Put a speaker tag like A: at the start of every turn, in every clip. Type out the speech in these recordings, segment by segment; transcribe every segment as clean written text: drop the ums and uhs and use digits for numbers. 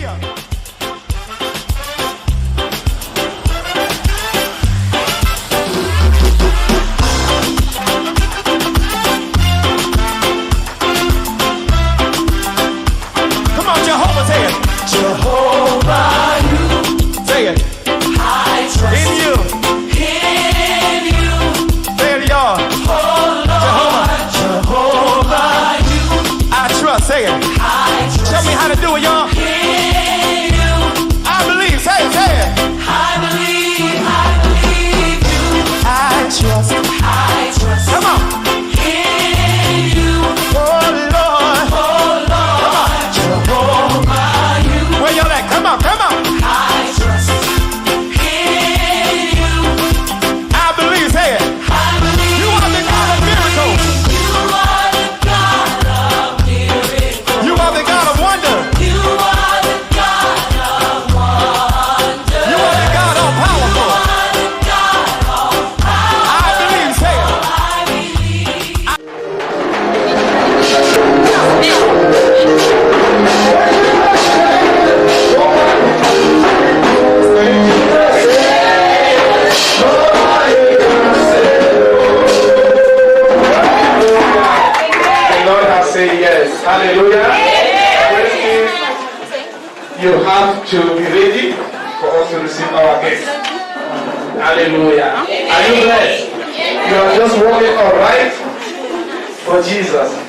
A: Come on, Jehovah, say it. Jehovah, you. Say it. I trust in you. In you. Say it, y'all. Oh, Lord. Jehovah, you. I trust. Say it. I trust. Tell me how to do it, y'all. In you. I believe. Say it. Say it. I believe you. I trust. I trust. Come on. In you. Oh, Lord. Oh, Lord. Jehovah, you. Where y'all at? Come on. Come on. I trust in you. I believe. Say it. I believe. You are the God of miracles. You are the God of miracles. You are the God of wonder. You are the God of wonder. You are the God all powerful. You are the God all powerful. I believe. Say it. I believe.
B: The Lord has said yes. Hallelujah. You have to be ready for us to receive our gift. Hallelujah. Are you blessed? You are just walking all right for Jesus.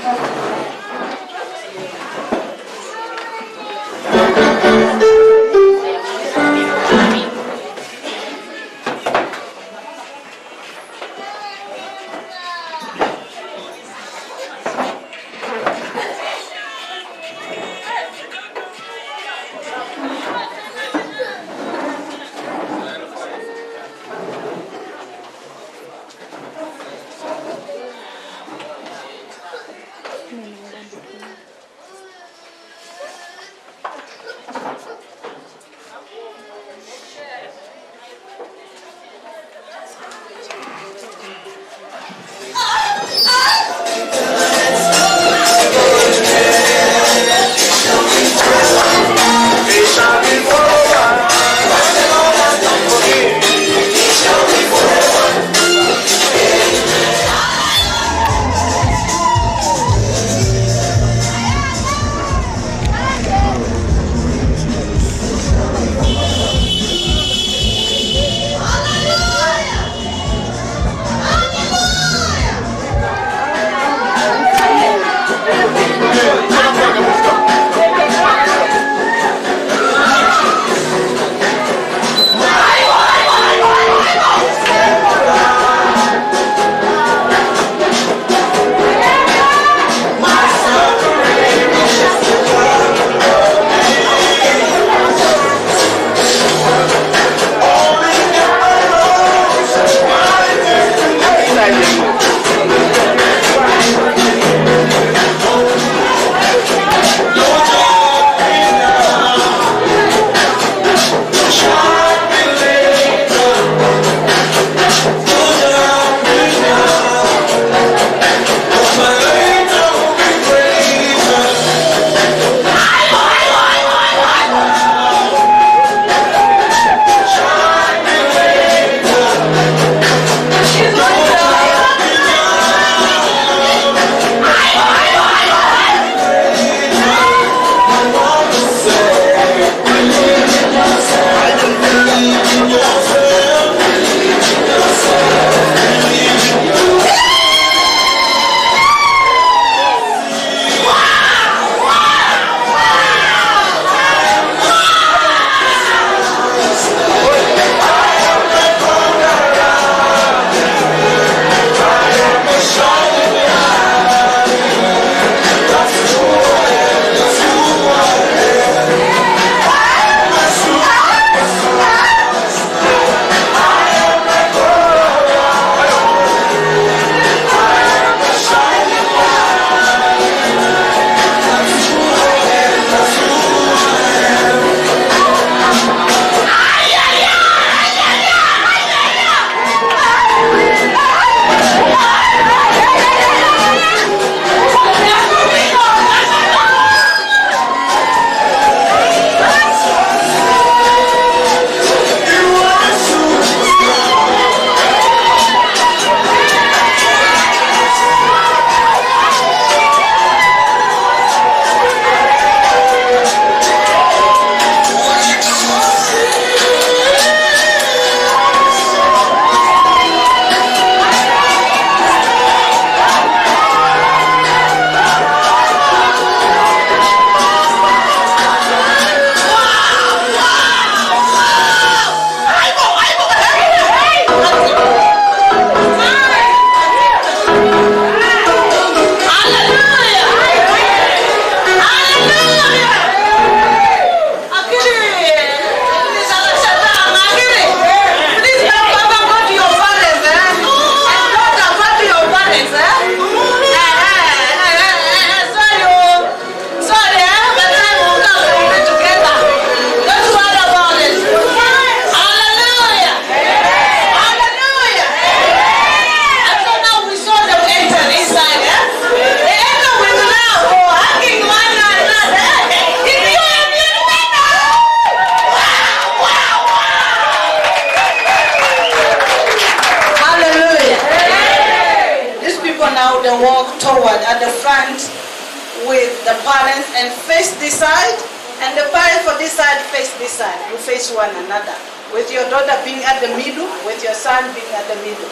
C: parents and face this side, and the parents for this side face this side. You face one another. With your daughter being at the middle, with your son being at the middle.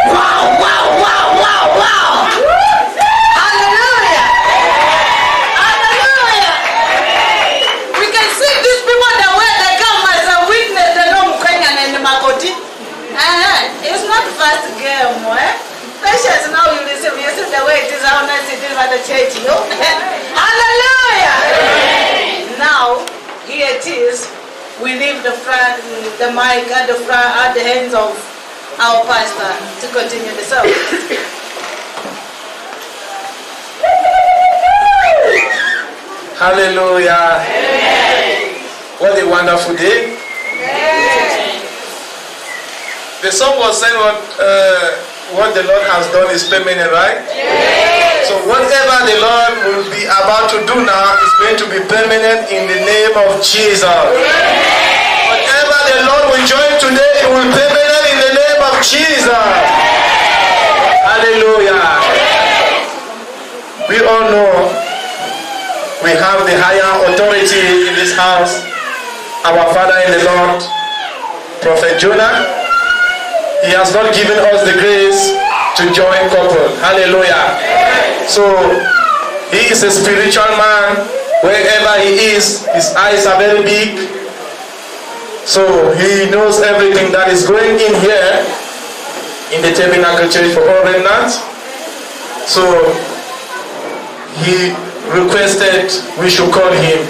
C: Wow, wow, wow, wow, wow! Hallelujah! Hallelujah! We can see these people the way they come as a witness, they know Mukwenyan and Makoti. It's not fast game, eh? Patience now you see the way it is, how nice it is at the church, you know? Hallelujah! Now, here it is. We leave the mic at the hands of our pastor to continue the service.
B: Hallelujah. What a wonderful day. The song was saying what the Lord has done is permanent, right? So whatever the Lord will be about to do now is going to be permanent in the name of Jesus. Whatever the Lord will join today, it will be permanent in the name of Jesus. Hallelujah. We all know we have the higher authority in this house. Our Father in the Lord, Prophet Jonah. He has not given us the grace to join couple. Hallelujah. So he is a spiritual man. Wherever he is, his eyes are very big. So he knows everything that is going in here in the Tabernacle Church for all remnants. So he requested we should call him.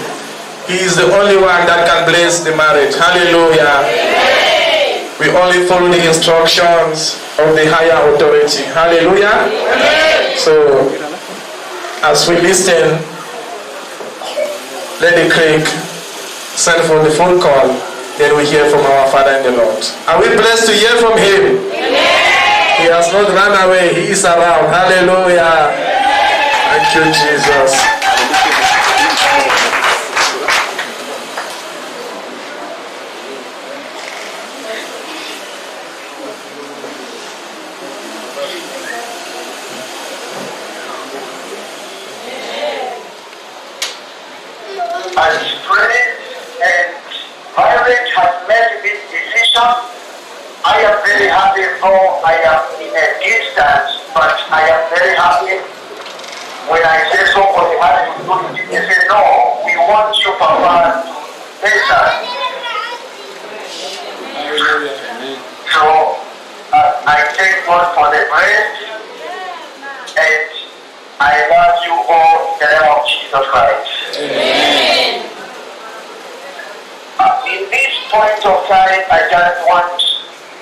B: He is the only one that can bless the marriage. Hallelujah. We only follow the instructions of the higher authority. Hallelujah. So, as we listen, let the clerk send for the phone call. Then we hear from our Father in the Lord. Are we blessed to hear from him? He has not run away. He is around. Hallelujah. Thank you, Jesus.
D: As Spirit and marriage has made this decision, I am very happy, though I am in a distance, but I am very happy. When I say somebody has to do it, they say, no, we want you, Papa, to listen. So, I thank God for the grace, and I love you all in the name of Jesus Christ. Amen. In this point of time, I just want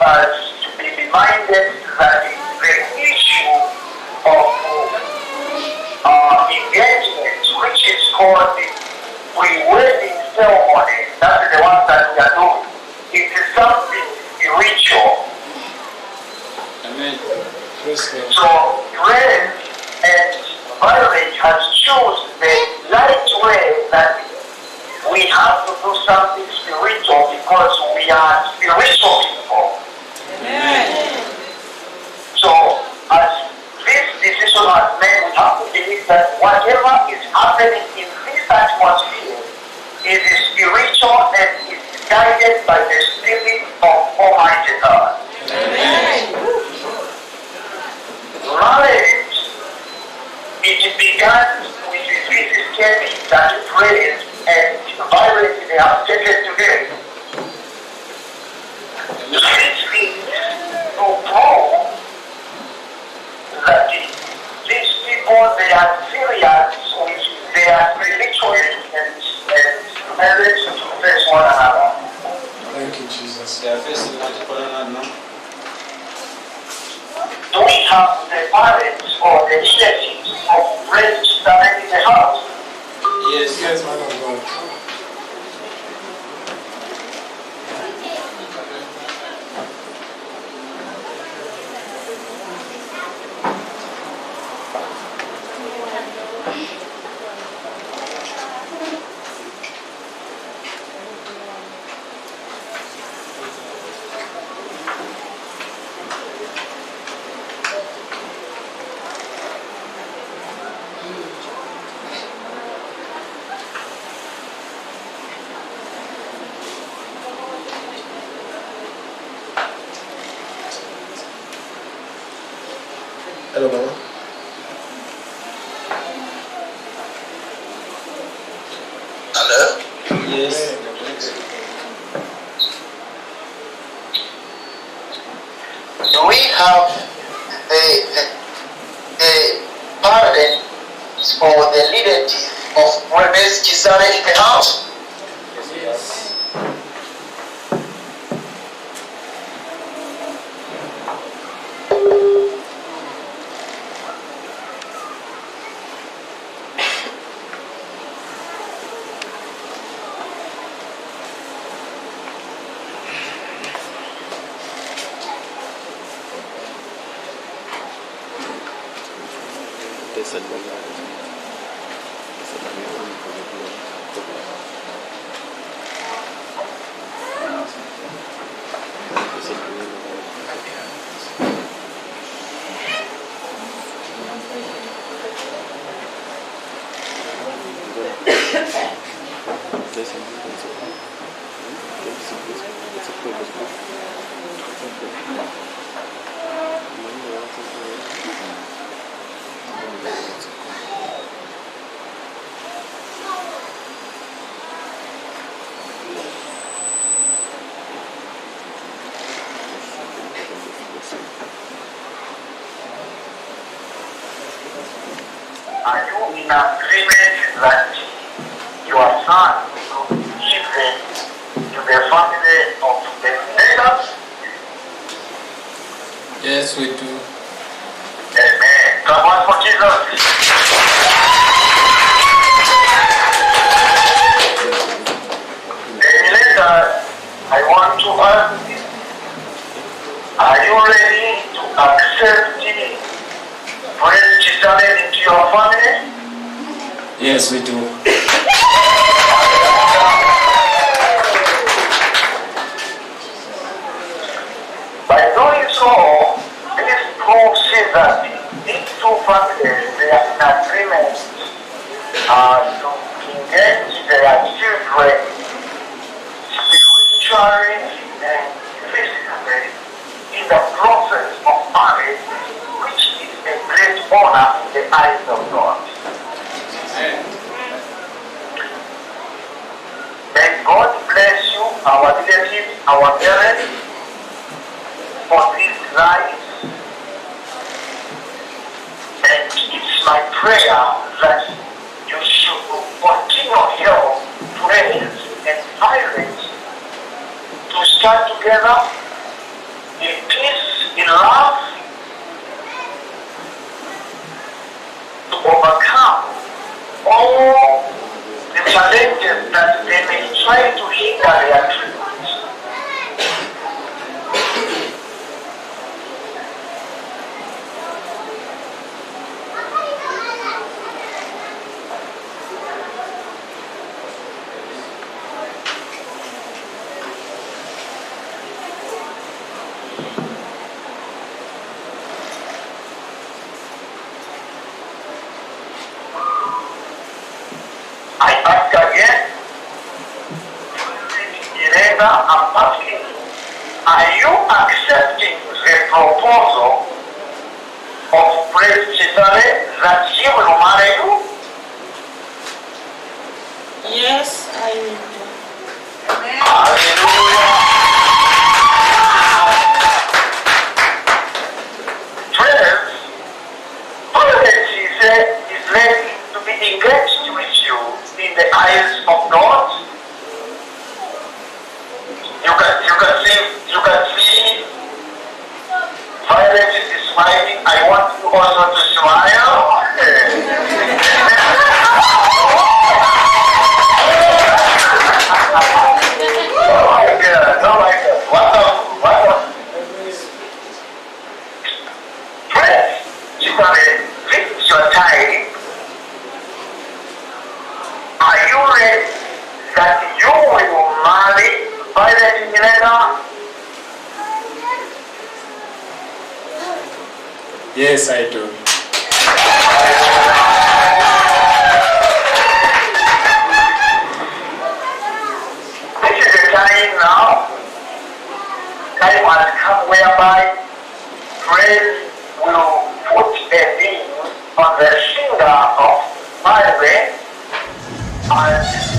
D: us to be reminded that the issue of engagement, which is called the pre-wedding ceremony, that is the one that we are doing. It is something spiritual. Amen. So, prayer and marriage has chosen the right way that we have to do something spiritual because we are spiritual people. Amen. So, as this decision has made, we have to believe that whatever is happening in this atmosphere is spiritual and is guided by the Spirit of Almighty God. Amen. Marriage, it began with this study that praise and violence they have taken today. This is to prove that these people, they are serious with their spirituality and marriage to face one another.
B: Thank you, Jesus.
D: Do we have the parents or the leadership of friends that in the house?
B: Yes, yes, man of God. Hello, Mama.
D: Hello?
B: Yes.
D: Do we have the parents or the relatives of Rebes Chisare in the house?
B: Yes.
D: Are you in agreement that your son will be given to the family of the neighbors?
E: Yes, we do.
D: Amen. Come on for Jesus. Later, I want to ask you, are you ready to accept Praise Chisare into your family?
E: Yes, we do.
D: By doing so, this proves that these two families, they are in agreement to engage their children spiritually and physically in the process of marriage, which is a great honor in the eyes of God. May God bless you, our relatives, our parents, for these lives. And it's my prayer that you should continue your prayers and silence to stand together in peace, in love, to overcome all the challenges that they may try to hinder their treatment. I ask again, I'm asking you, are you accepting the proposal of Praise Chisare that he will marry you?
C: Yes, I will.
D: Hallelujah. Praise Chisare is ready to be engaged with you in the eyes of God. You can see Violet is smiling. I want you also to smile. Oh my God, oh my God. What up? Praise Chisare, this is your time. Are you ready that you will marry Violet Milena?
E: Yes, I do.
D: This is the time now. Time has come whereby Praise will put was a singer of violin and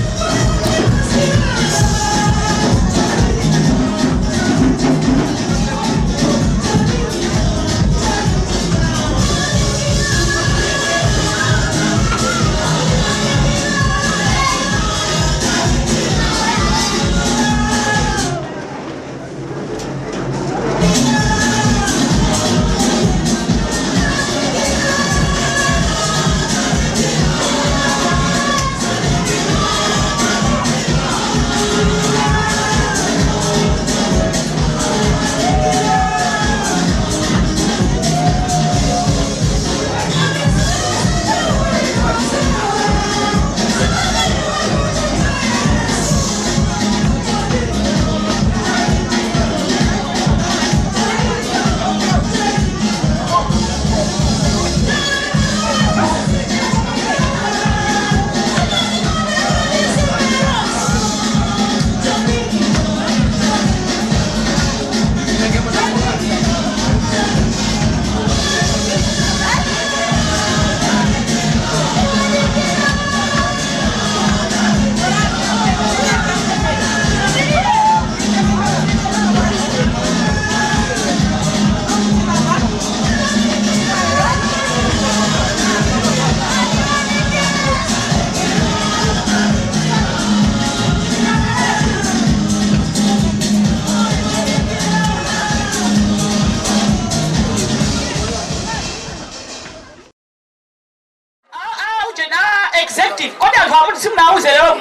C: executive kodwa ngihambe simnawuze lelo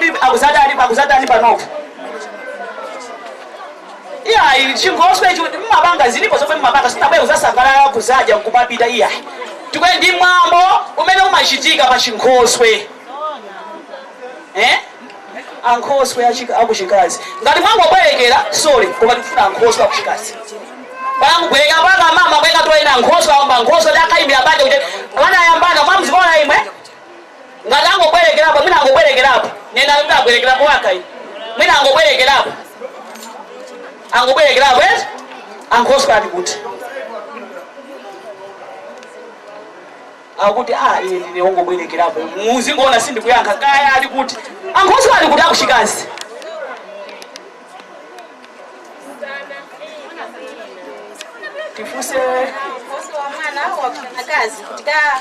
C: akuzadani banofu iya chingoswe mabanga zilipo zomwe mabanga sinabe uzasangala kuzaja kupapita iya tukwendi mwambo umene umachitika pa chinkhoswe ankhoswe akuchikazi ngati mwangobwerekera sorry koma ndifuna ankhoswe akuchikazi bangubweka banga mama bweka toyina ankhoswe amba ankhoswe dakaimbira bande kuti ana yambana mwamzikona imwe ngati angobwerekerapo mwina angobwerekerapo nena ndabwerekerapo wakai mwina angobwerekerapo ankhoswe ali kuti akuti ine ongobwerekerapo muzingoona sindikuyankha kaya ali kuti ankhoswe ali kuti akuchikazi tifuse
F: ankhoswe wa mwana wakunakazi kutika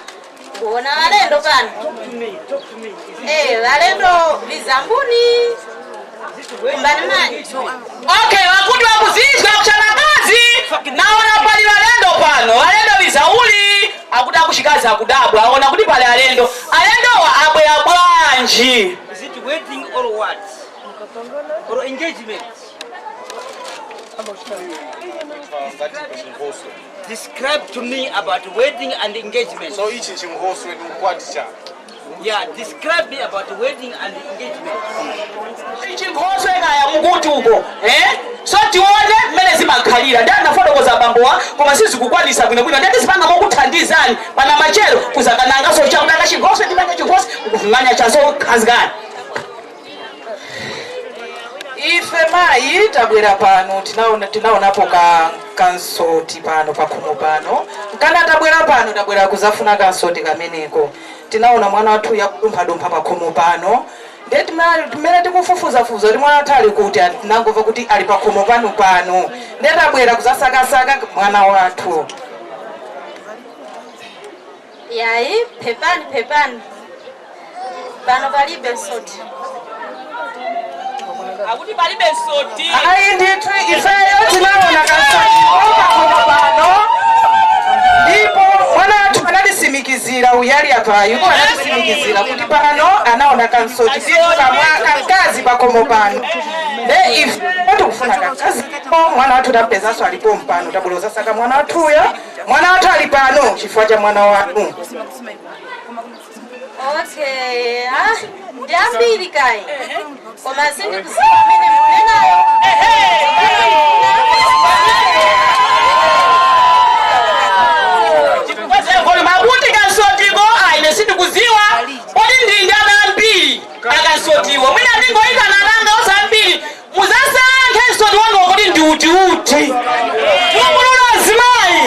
F: kuona walendo pano walendo vizambuni kumbani mani
C: okay wakuti wakuzizwa kuchanakazi naona pali walendo pano walendo vizauli akuti akuchikazi akudabwa aona kuti pali alendo abwera bwanji.
G: Is it wedding or what? Or engagement? Describe to me about wedding and engagement.
A: So each in host with what?
G: Yeah, describe me about wedding and engagement.
C: Chikhoso ekaya mukuti uko so tione mmene zimakhalira ndi anafotokoza bambowa koma sizikukwanisa bwinobwino ndati sipanga mokuthandizani pana machero kuzakanangaso chakutanga chikhoso ndimene chikhoso ukufunganya chaso khazikani.
H: Ife mayi tabwera pano tinaonapo kansoti pano pakhomo pano kana tabwera kuzafuna kansoti kameneko tinaona mwana wathu yakudumpha pakhomo pano ndeti timene tikufufuzafuza kuti mwana wathu ali kuti tinangomva kuti ali pakhomo pano ndetabwera kuzasakasaka mwana wathu.
F: yayi pepani pano palibe nsoti.
C: Akuti palibe nsoti.
H: Ayi ndithu ifeyo tinaona kansoti pakhomo pano ndipo mwana wathu anatisimikizira uyali apa yuko anatisimikizira kuti pano anaona kansoti kamwaka mkazi pakhomo pano nde if tikufuna kazi mwana wathu tapezanso alipo mpano tabweroza saka mwana wathuyo mwana wathu ali pano chifukwa cha mwana wanu.
F: Okay, ndiambiri kai koma sindikuziva amene munenayo.
C: Mabuti kansotiko aine sindikuziwa oti ndindana ambiri akansotiwo mwina ndingoita nalanga osambiri muzasankhe nsoti wanu kuti ndi uti mumulula zimayi.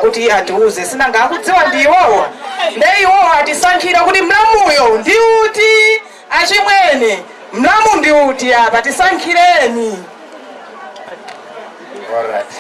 H: kuti atiuze sina ngakudziwa ndiwowa ndeiwowa atisankhira kuti mlamuyo ndi uti achimwene mlamu ndi uti apa tisankhireni.
B: Alright.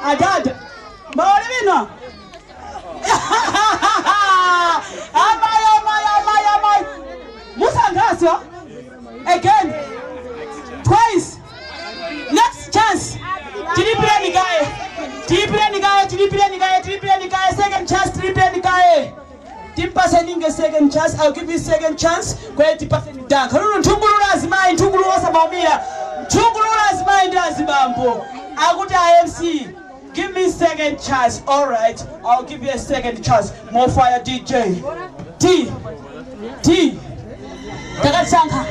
I: Adada, Maurino. Amai. Musangasio. Again. Twice. Next chance. Triply guy. Second chance. Triply guy. 10% second chance. I'll give you second chance. Go 10% dark. Tungulu's mind. Tungulu's Mamia. Tungulu's mind as Bambo. I go to IMC. Give me second chance. All right, I'll give you a second chance. More fire, DJ. T. Tagasanka.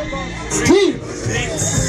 I: T.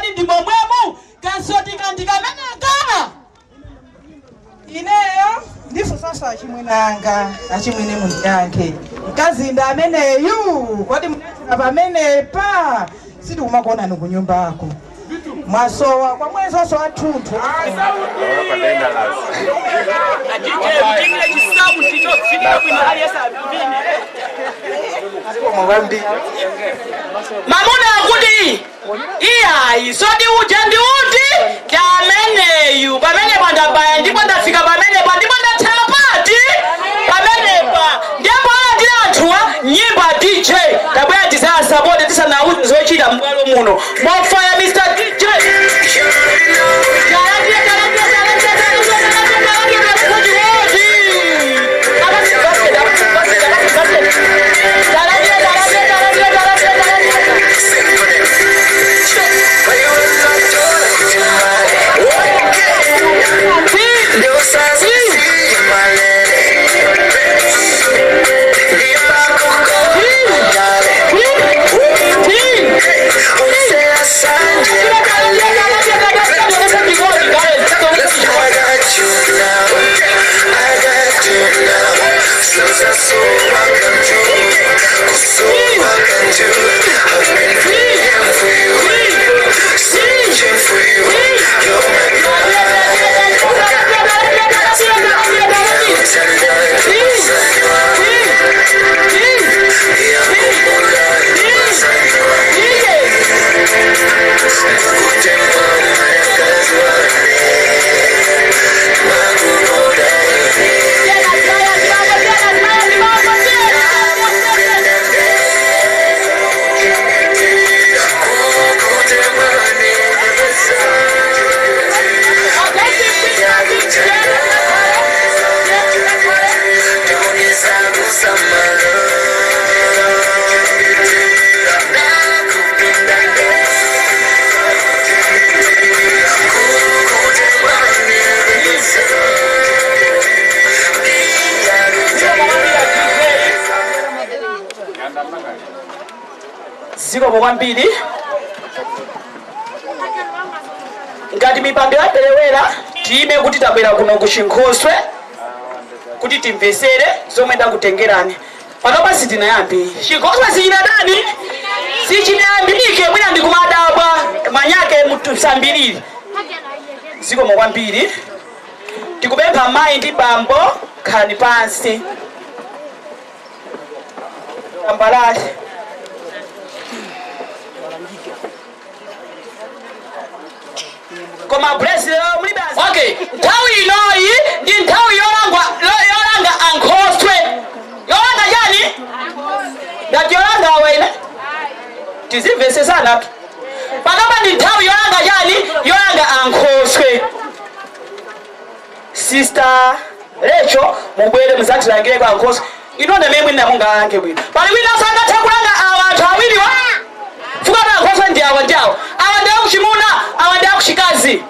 I: kodi ndi momwemu kansoti kandikameneka
H: ineyo ndifusaso achimwenanga achimwene mundiyankhe mkazinda ameneyu kodi munafika pamenepa siti kumakuonani kunyumbako mwasowa kwa mwezoso athunthu
G: mamuna akuti iyayi sodi uja ndi uti ndameneyu pamenepa ndabaya ndipo ndafika pamenepa ndipo ndathera pati pamenepa ndipo atira anthuwa nyimba DJ tabwera tisasapoti tisanauti zochita m'bwalo muno mofaya Mr. DJ ziko kwambiri ngati mipando yapelewera tiime kuti tabwera kuno ku Chinkhoswe kuti timvesere zomwe ndakutengerani panopa sitinayambi Chinkhoswe sichinadani sichinayambike mwina ndikumadabwa manyake mutusambiriri ziko kwambiri tikupempha mayi ndi bambo khalani pansi ambalali koma bless mulibe okay nthawi inoyi ndi nthawi yolanga Ankhoswe yolanga yani ngati yolanga awene tizimvesesana panopa ndi nthawi yolanga yani yolanga Ankhoswe sister Lecho mubwere muzatilangire kwa Ankhoswe inonde memwe namungalange bwino pali wina sangathe kulanga awa anthu awiriwa fukana Ankhoswe ndi awa ndiawo awa ndi akuchimuna awa ndi akuchikazi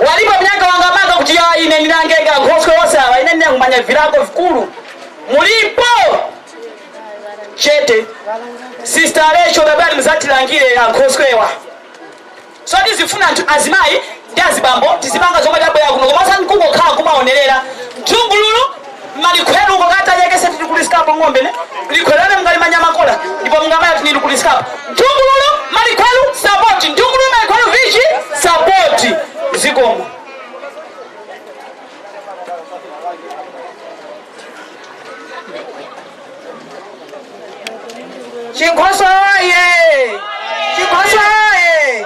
G: walipo mnyaka wanga maka kuti ya ine ndinangega Ankhoswe wose awa ine ndinakumanya vilango vikulu mulipo chete sister Lecho babali muzatilangire Ankhoswewa so tizifuna azimayi ndi azibambo tizipanga zomwe tabwera kuno komasa nkungokhala kumaonerera mtungululu malikhwelu kokatanyekese titikulisikapo ng'ombe ne likhwelane mungalimanya makola ndipo mungamaya kuti nilikulisikapo mtungululu malikhwelu sapoti mtungululu malikhwelu vichi sapoti zikomo
H: Chinkhoswe ye Chinkhoswe ye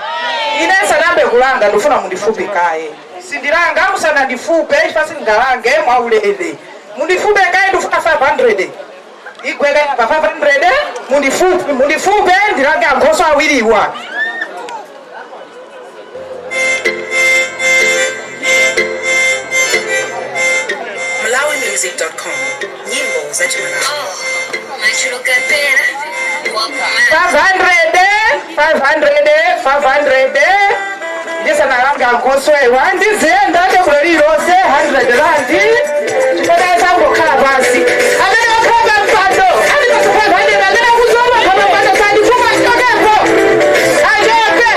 H: inesa nambe kulanga ndifuna mundifupe kaye sindilanga musana ndifupe ifasi ngalange mwaulele mundifupe kaye ndifuna 500 igweka pa 500 mundifupe ndilange Ankhoswe awiriwa
J: MalawiMusic.com nyimbo za Malawi
H: 500 ndisa nalanga Ankhoswe wandizienda tekulelilose 100 randi chikoda sango khala pasi amene wakhaba mpando ali pa 500 amene kuzoma kama mpando sandifuka chikokepo ajoke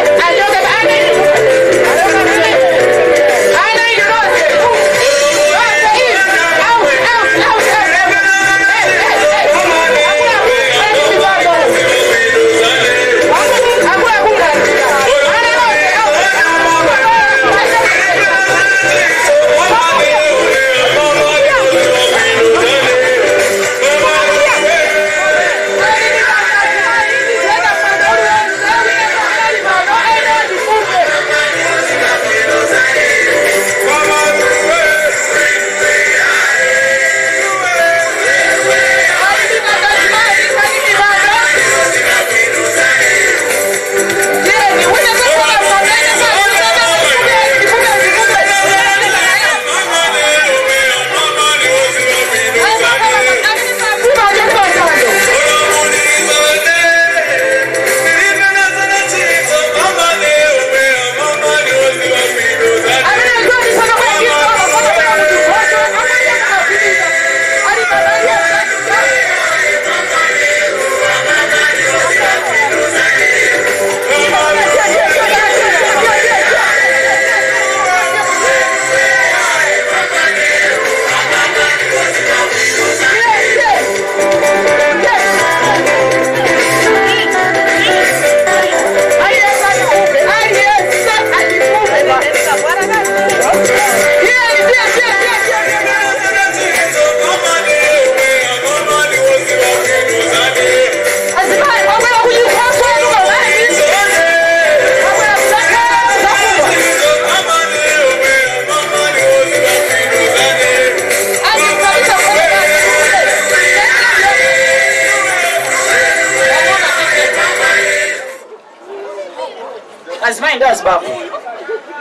G: Azimayi baba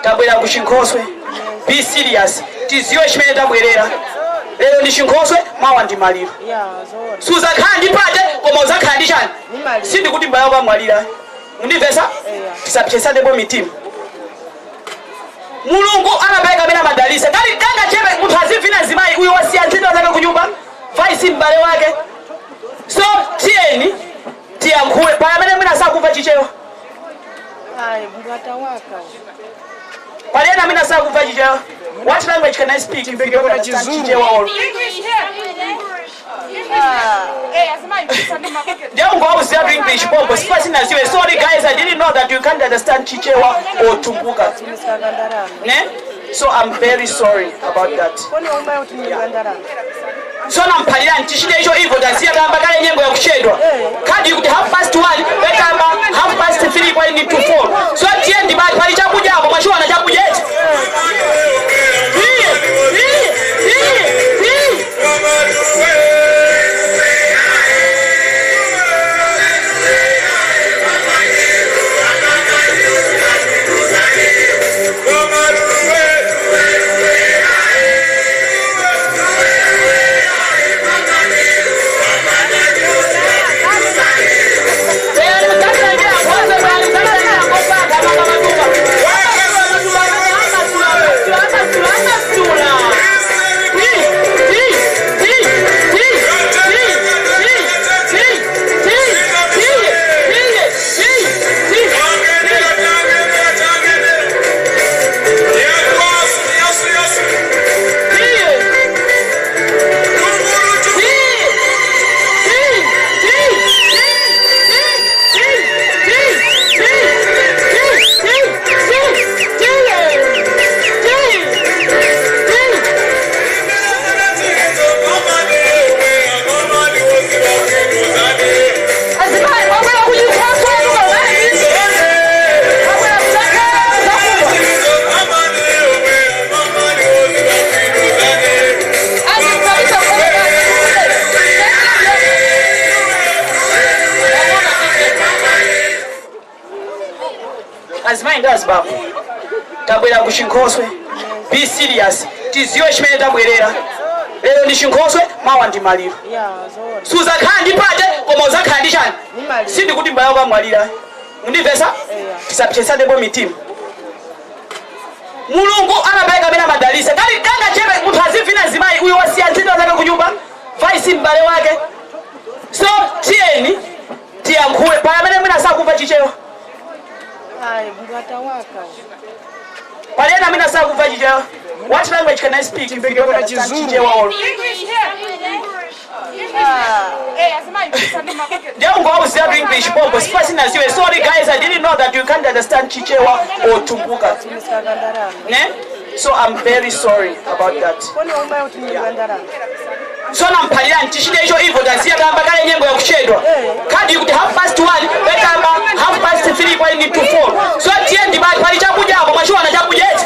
G: tabwera ku Chinkhoswe. Be serious. Tiziwe chimene tabwerera. Lero ndi Chinkhoswe, mawa ndi Maliro. Suza khandi pate koma uzakhala ndi chani? Sindi kuti mbaya kwa mwalira. Mundimvesa? Tisapyesane bo mitima. Mulungu anapereka bena madalisa. Kali kanga chepe munthu azivina Azimayi uyo wasiya ntchito zake ku nyumba. Vaisi mbale wake. So tieni tiyankhule pamene mwina sakumva chichewa. Palena mina sakumva chichewa. What language can I speak if you don't understand chichewa all? Don't go out there doing English bomb. Sorry guys, I didn't know that you can't understand chichewa or tumbuka. So I'm very sorry about that. So nampalira ntishide hicho hivyo tazia kamba kale nyengo ya kuchedwa. Kadi you have past 1, kamba half past 3 kwa need to 4. So tiendi bali pali chakuja hapo mashu anachakuja eti. Azimayi baba tabwera ku Chinkhoswe. Be serious. Tiziwe chimene tabwerera. Lero ndi Chinkhoswe, mawa ndi Maliro. Suza khandi pate koma uzakhala ndi chani? Sindi kuti mbaya kwa mwalira. Mundimvesa? Tisapyesane bo mitima. Mulungu anapereka bena madalisa. Kali kanga chepe munthu azivina Azimayi uyo wasiya ntchito zake ku nyumba. Vaisi mbale wake. So tieni tiyankhule pamene mwina sakumva chichewa. Palena mina sakumva chichewa. What language can I speak if you don't understand chichewa all? Don't go out there doing English bomb. Sorry guys, I didn't know that you can't understand chichewa or tumbuka. So I'm very sorry about that. So nampalira ntishide hicho hivyo tazia kamba kale nyengo ya kuchedwa. Kadi you have past 1, kamba half past 3 kwa need to 4. So tiendi bali pali chakuja hapo mashu anachakuja eti.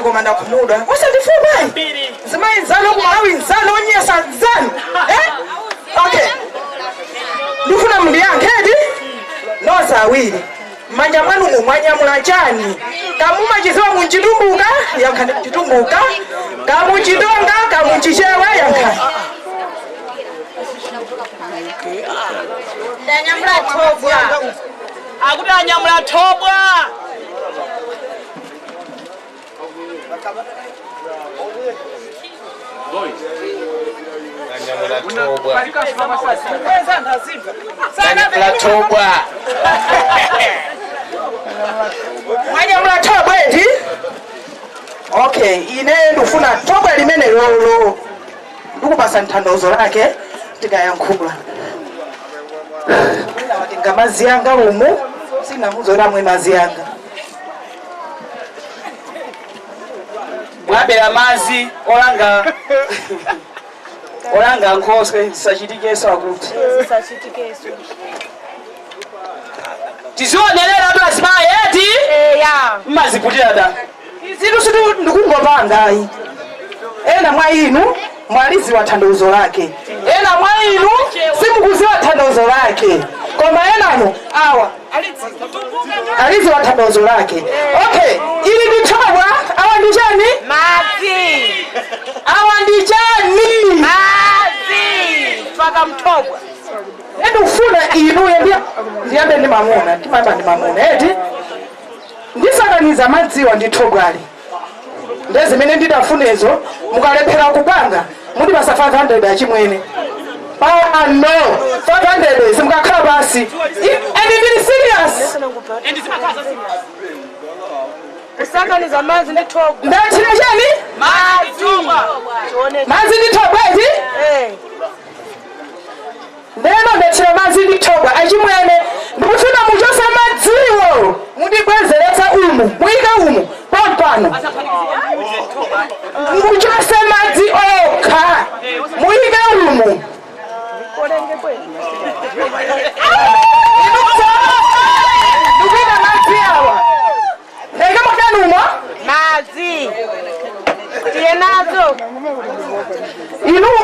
H: komanda kumuda wasandifuba zimayi nzano kumalawi nzano onyesa nzano okay ndifuna mundiyankhedi nonse awiri mmanja mwanu mumwanyamula chani kamumachiziwa munchitumbuka yankhani muchitumbuka kamuchitonga kamuchichewa yankhani
F: ndanyamula thobwa
G: akuti anyamula thobwa
H: mwanyamula thobwa eti okay ine ndifuna thobwa limene lolo ndikupasa nthandozo lake tikayankhula watenga mazi yanga umu sinamuzoramwe mazi yanga
G: mwabera mazi olanga Nkhoswe sachitikeso akuti tizionerera atu asimayi eti mmaziputira da
H: izitu situ ndikungopangayi ena mwa inu mwaliziwa thandozo lake ena mwa inu simukuziwa thandozo lake koma enano awa aliziwa thandozo lake okay ili ndi thobwa awa ndi chani
F: madzi
H: awa ndi chani
F: madzi paka mthobwa
H: ndikufuna inuye ndiyambe ndi mamuna timayamba ndi mamuna eti ndisakaniza madziwa ndi thobwali ndezimene ndidafunezo mukalephera kupanga mundipasa 500 achimwene pano 500 simukakhala basi and ndili serious
F: kusakaniza madzi ndi thobwa
H: ndachina chani madzi ndi thobwa eti ndeno ndachira madzi ndi thobwa achimwene ndikufuna muchose madziwo mundibwezeretsa umu muyike umu pampano muchose madzi okha muyike umu ndikuita madzi awa ndaike motanuma
F: madzi tiye nazo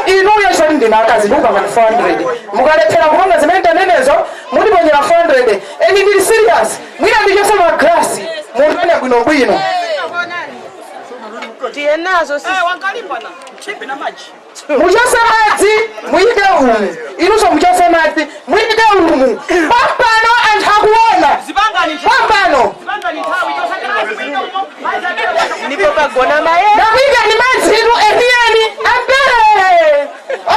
H: inu yesoni ndina akazi ndikupanga 400 mukalephera kupanga zimene tanenezo mundiponyera 400 eni ndili serious mwina ndichose magrasi muntene bwinobwino
F: tiye nazo
H: muchose madzi muyike umu inunso muchose madzi muyike umu pampano anthu akuona pampano
F: ndipo pagona maye
H: nakuyika ni madzi inu eniyeni ambere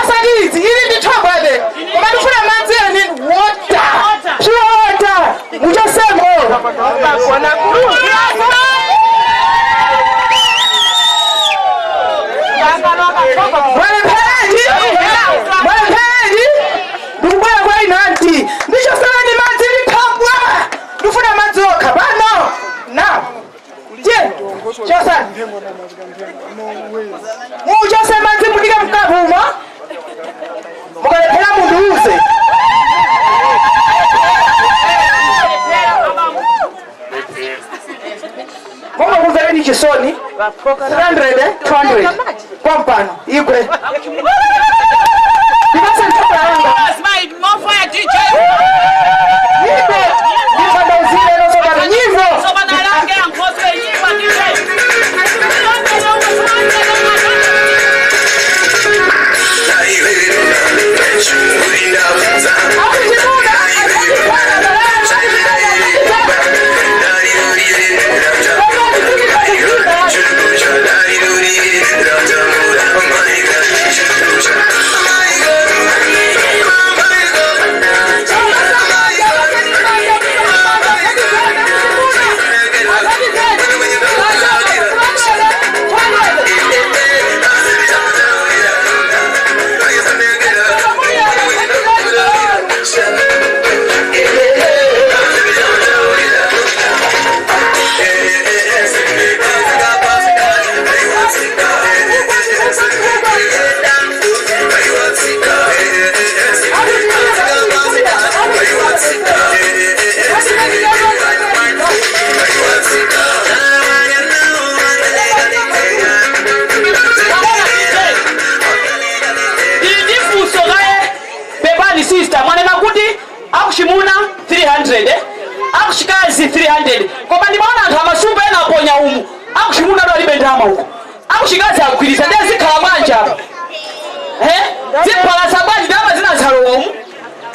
H: osalizi ili ndi thobwade koma ndifuna madzi eni water pure water muchosemo
F: pagona kulu
H: mwalephedi ndikubwera kwa inanti ndichoseleni madzi lithobwa ndifuna madzi okha pano na je chosa muchose madzi mudike mkabuma mukalephera mundiuze mumakuzereni chisoni 300 200 kwa mpano igwe
G: akushimuna 300 akushikazi 300 koma ndimaona anthu amasupa ena aponya umu akushimuna ndo alibe ndama uko akushikazi akugwiritsa ndiye zikhala bwanja ziphalasa bwanji ndama zinazalowa umu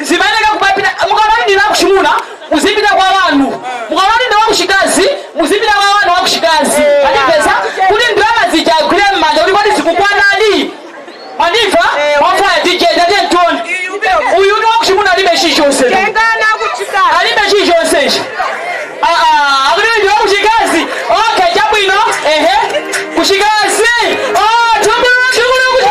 G: zimayeneka kupapita mukalolindira akushimuna muzipita kwa wanu mukalolindira wakushikazi muzipita kwa wanu wakushikazi andipesa kuti ndalama zijagwire mmanja kuti kodi zikukwanadi Maniva, wafanya DJ ndate ntoni. Uyu ndo wakushimuna alibe shishonse. Alibe shishonse. Abuli ndo wakushikazi. Okay, jabu ino. Kushikazi. Tumulu kushikazi.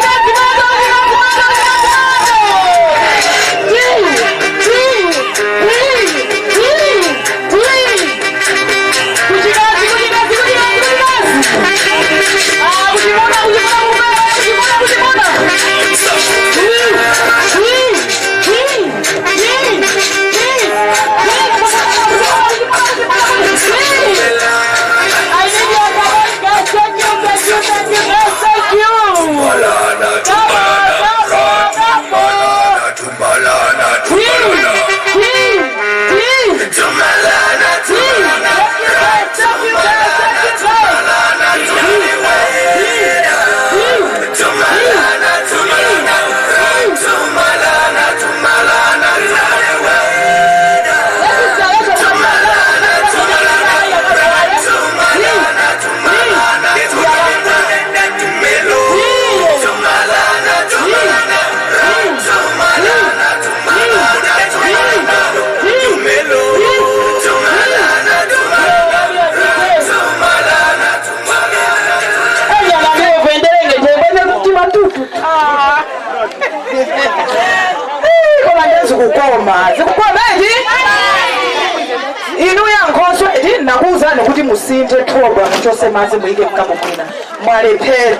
G: Inu yankhoso eti nakuwuzani kuti musinthe thoba muchose madzi muyike mkambo mwina mwalephera.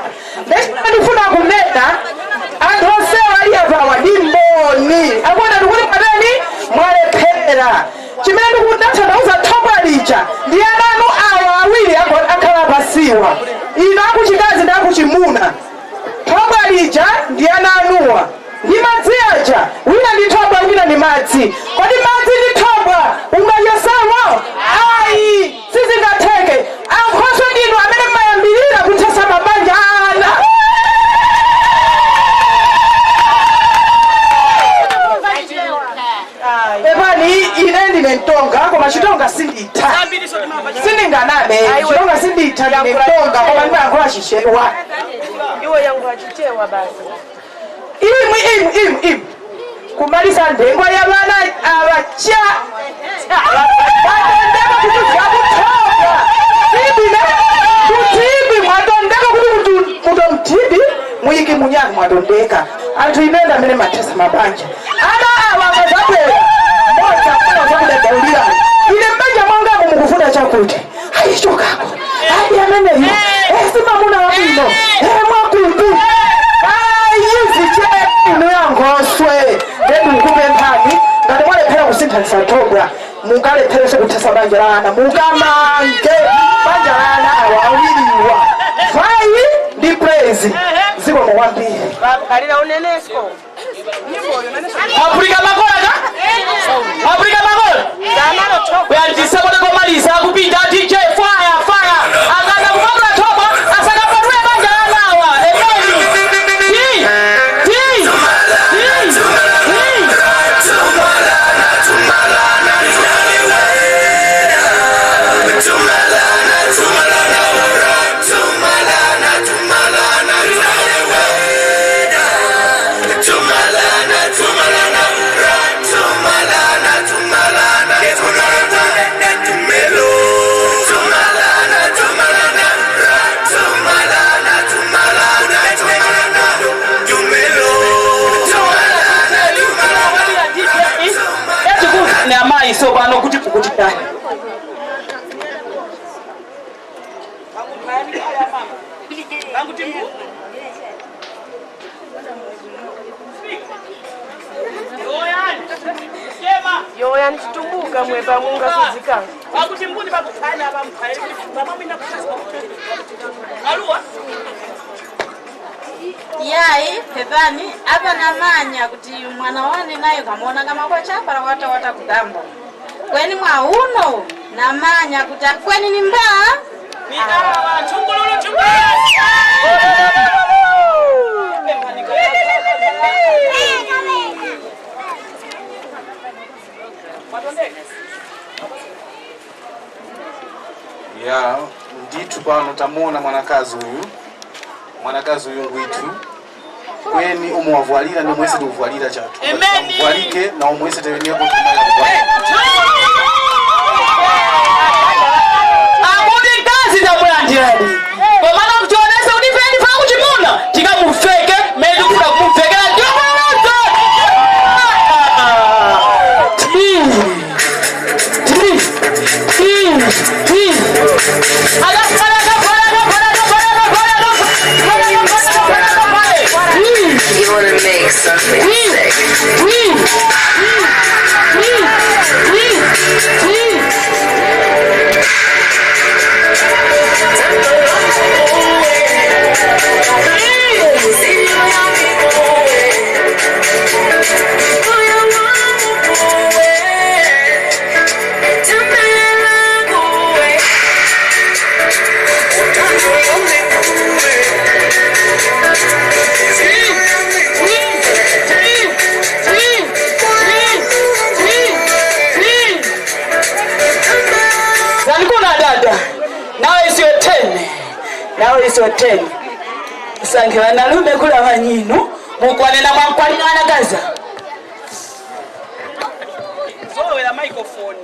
G: Ndifuna kunena anthu onsewa aliyevawa ndi mboni akuona ndikuti pateni mwalephera. Chimene ndikutanthauza thoba lija ndi ananu awa awiri akhala pasiwa inu akuchikazi ndi akuchimuna. Thoba lija ndi ananuwa ndi madzi aja wina ndi thoba wina ndi madzi. Kodi madzi ndi thoba ungayesawo? Ayi, sizingatheke. Ankhoso ndinu amene mayambirira kuthesa mabanja ana. Pepani ine ndine mtonga koma chitonga sinditha. Sindinganabe. Chitonga sinditha ndine mtonga koma ndimayankhula chichewa.
H: Iwe yangu achichewa basi.
G: Imu kumalisa ndengo ya bana abacha batondeka kuti yakutoka sibine kutibi mwatondeka kuti muto mtibi muyiki munyaka mwatondeka anthu inenda amene mathesa mabanja ana awa akazapera moja kuna zakuda daulira ile mbanja mwangamu mukufuna chakuti ayichokako adi ameneyo simamuna wabino mwakutu ayiziche inu yankoswe ndedu mkume mpani ngati mwalephera kusinthanisa thoba mungalepherese kuthesa banja lana mukamange banja lana awa awiriwa fayi ndi praise ziko mwambiri
H: kalira unenesko
G: Afrika makola Afrika makola kuyandisa kote komaliza kupita DJ fire akaza kumakula thoba asakapatule banja lana awa so bano kuti dai
H: yoyani chitumbuka mwepa munga kuzikanga
G: akuti mbuni bakuthala abamkhayeli bamamina kuthasa aluwa
F: Yai pepani hapa namanya kuti mwana wane naye kamona kama kwa chapara wata kudambo. Kweni mwauno namanya kuti kweni ni mbaa.
G: Ni awa chungululu.
A: Ya, nditu pano tamuona mwanakazi huyu ngwitu kweni umuwavwalira ni mwese tuvwalira chatu mvwalike na umwese tewenyepo
G: Amudi kazi za mwandirani kwa maana mtuonesa unipeni pa kuchimuna tika mufeke medu kuna kumufeke na ndio
J: You wanna make something sick.
G: nawe isoteni sange wanalume kula wanyinu mukwane na mwankwali na wanagaza zowe la microphone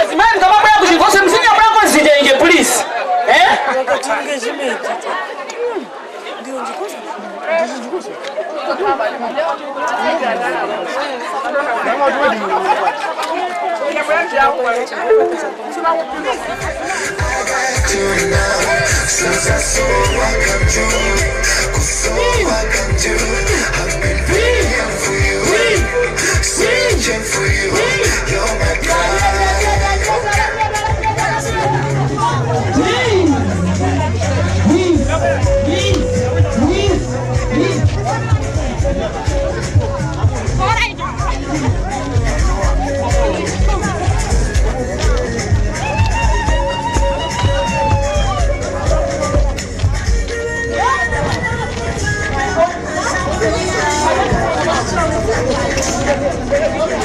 G: azimani kama baya kushikose msinya mwangu zidenge please
K: Thank you.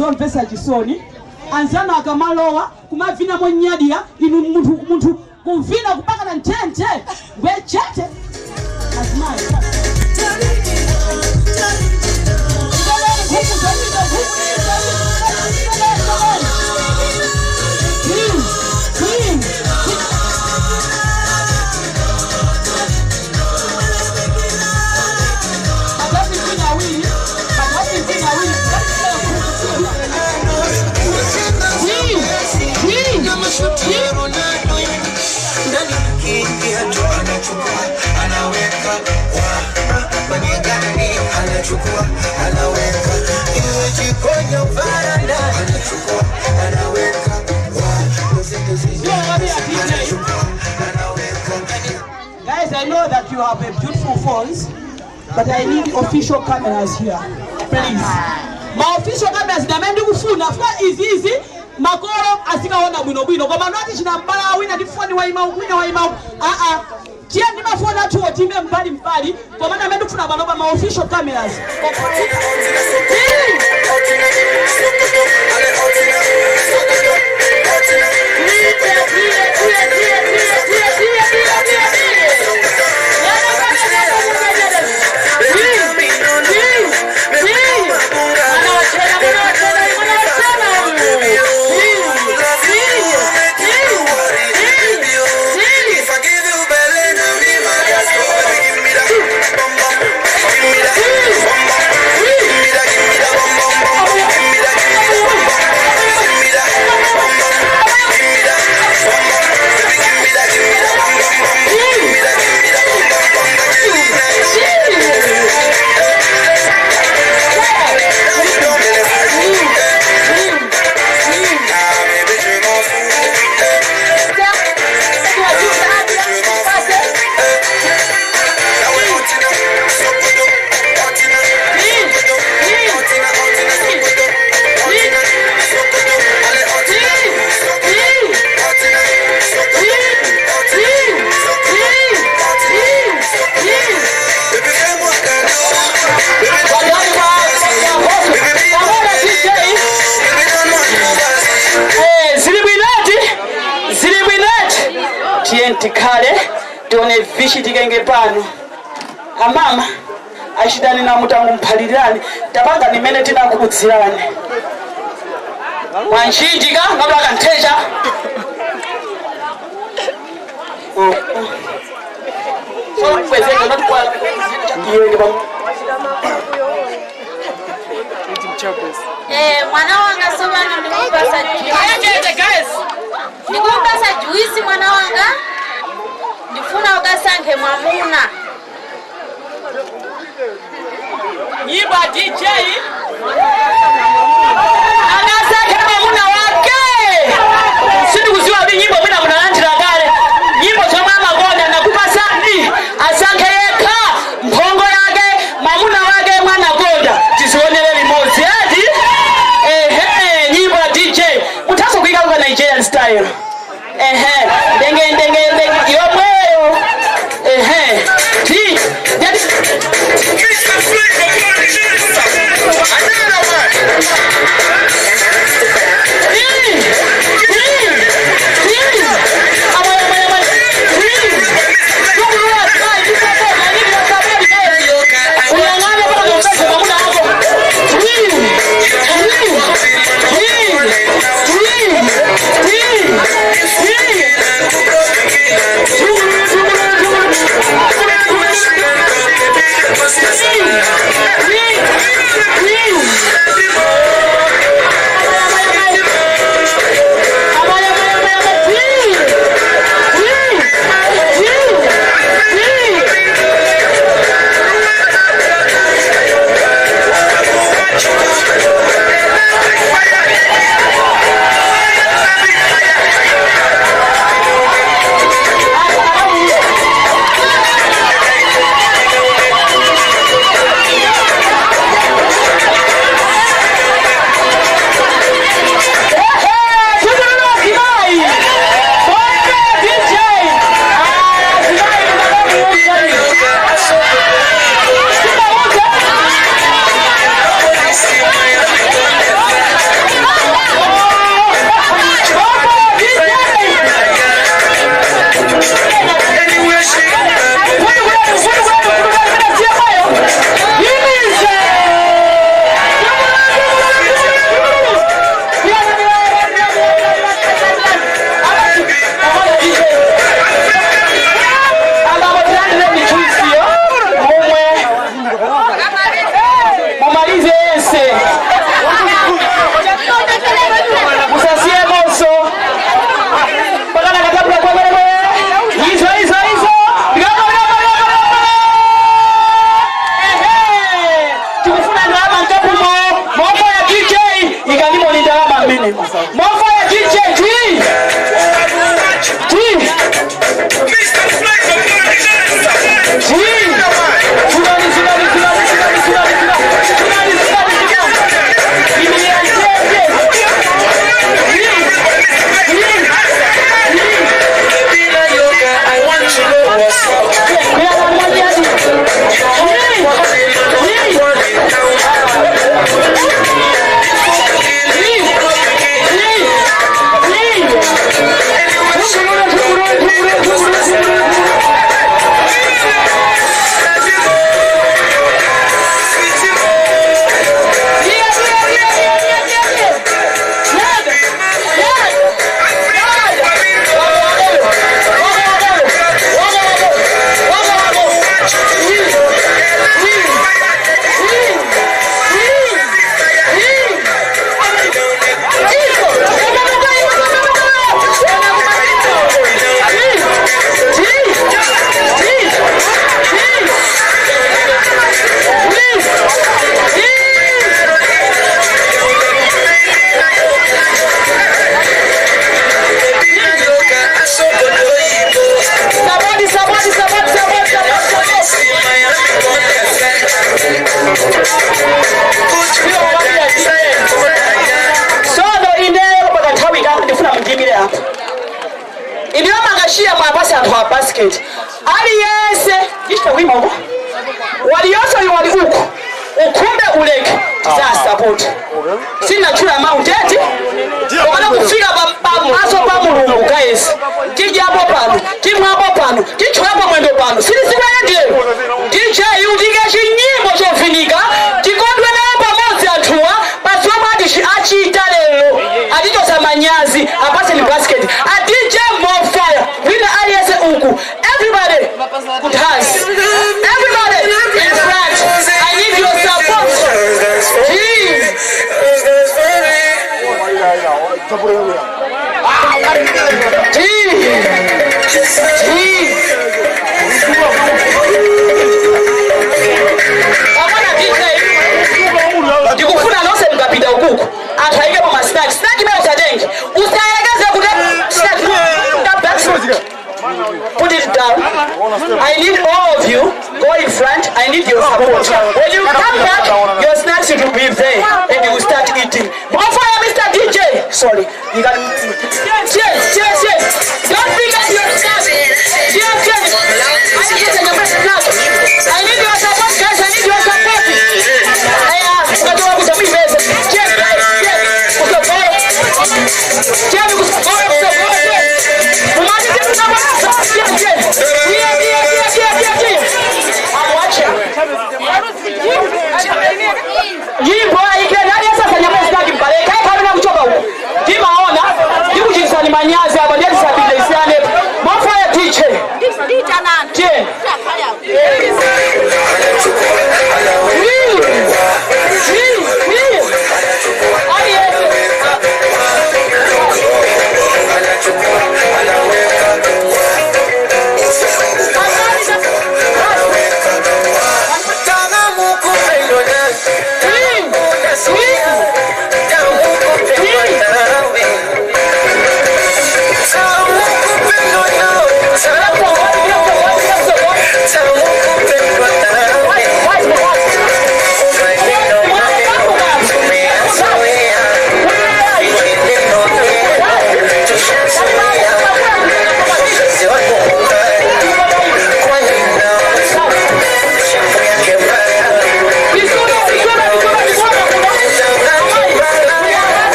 I: zomvesa chisoni anzana akamalowa kumavina monyadira inu muntu kuvina kupaka na ntente wechete azimayi Guys, I know that you have a beautiful phones, but I need official cameras here, please. My official cameras damendi kufuna afika easy makoro asikaona bwino kwa manoti chinambala wina tifoni wa ima tia ndi mafona tu otime mbali kwa maana amendu kufuna banoba my official cameras. Tikale tione vishi tikenge pano amama ashidani na mutangu mpalirani tapanga nimene tinakudzirani wanchinjika ngaba kanteja so kwezeka not kwa yenge ba
F: mwana wanga sobana ndikupasa juice ndikupasa juice mwana wanga ndifuna ukasange mwamuna
G: Yiba DJ akasange mwamuna wake sindi kuziwa nyimbo mina munalandira kale nyimbo zomwe amakonda nakupasa ndi asange yekha mphongo yake mwamuna wake mwana konda tizionere limodzi ati nyimbo ya DJ mutaso kuika kwa Nigerian style ndenge yomweyo Sono ineo bakathawi ka ndifuna mndimile apha. Indiyo makashiya mwapasi anthu a basket. Ali yese ichita kuima uko. Wali yonse wali uko. Ukhumbe uleke za support. Sina chula amount Okana kufika pamaso pa Mulungu guys. Tije hapo pano, timu hapo pano, ticho hapo mwendo pano. Sisi sibaende. DJ udike chinyimbo chofinika, tikondwe nawo pamodzi anthuwa, pasoma achita lero. Adicho samanyazi, apase ni basket. A DJ more fire. Wina aliyese uku. Everybody good hands. Everybody in front. I need your support. Ndikufuna nonse mngapinda ukuku athaike pa snack meo tadengi usayekeze put it down. I need all of you go in front. I need your support. When you come back, your snacks will be there and you will start eating. Bonfire, Mr. DJ. Sorry, you got cheers. Don't forget your snacks. Cheers. I need your support, guys. I need your support. I'm watching. Jimbo ikenani sasa nyama sitaki mbale. Kai kama kuchoka huko. Jima ona. Jibu jinsi ni manyazi hapa ndio sabidisiane. Mambo ya DJ. DJ nani? Je.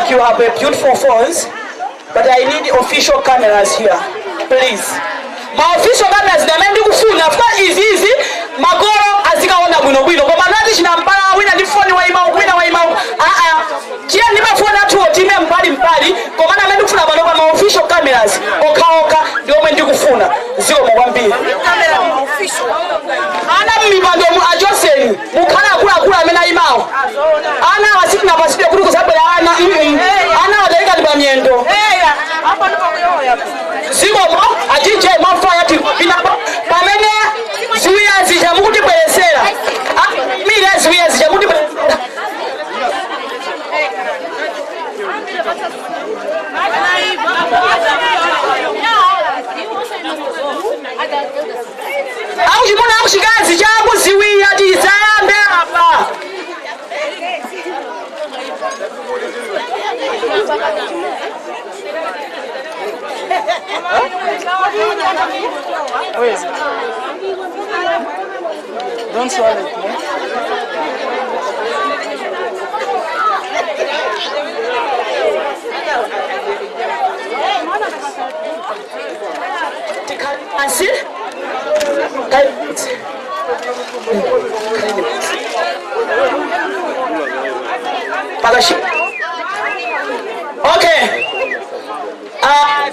G: You have beautiful phones, but I need official cameras here, please. My official cameras na mendi kufuna fuka easy magoro azikaona bwino kwa manati chinampala wina ndi phone wa imau kia ndi mafona tu otime mbali kwa maana mendi kufuna bano kwa official cameras oka ndio mendi kufuna ziko mwambie camera official ana mibando mu ajoseni mukhala kula amena imau ana wasikuna pasipia kuli kusabe ana wadaika ni bamiendo hapa ndipo kuyoya ziko ajije mafaya tu pamene zuya zijamuti belesera mira zuya zijamuti au jimuna au shigazi jangu ziwia dizambe hapa Don't swallow it, man. pakashi. Okay.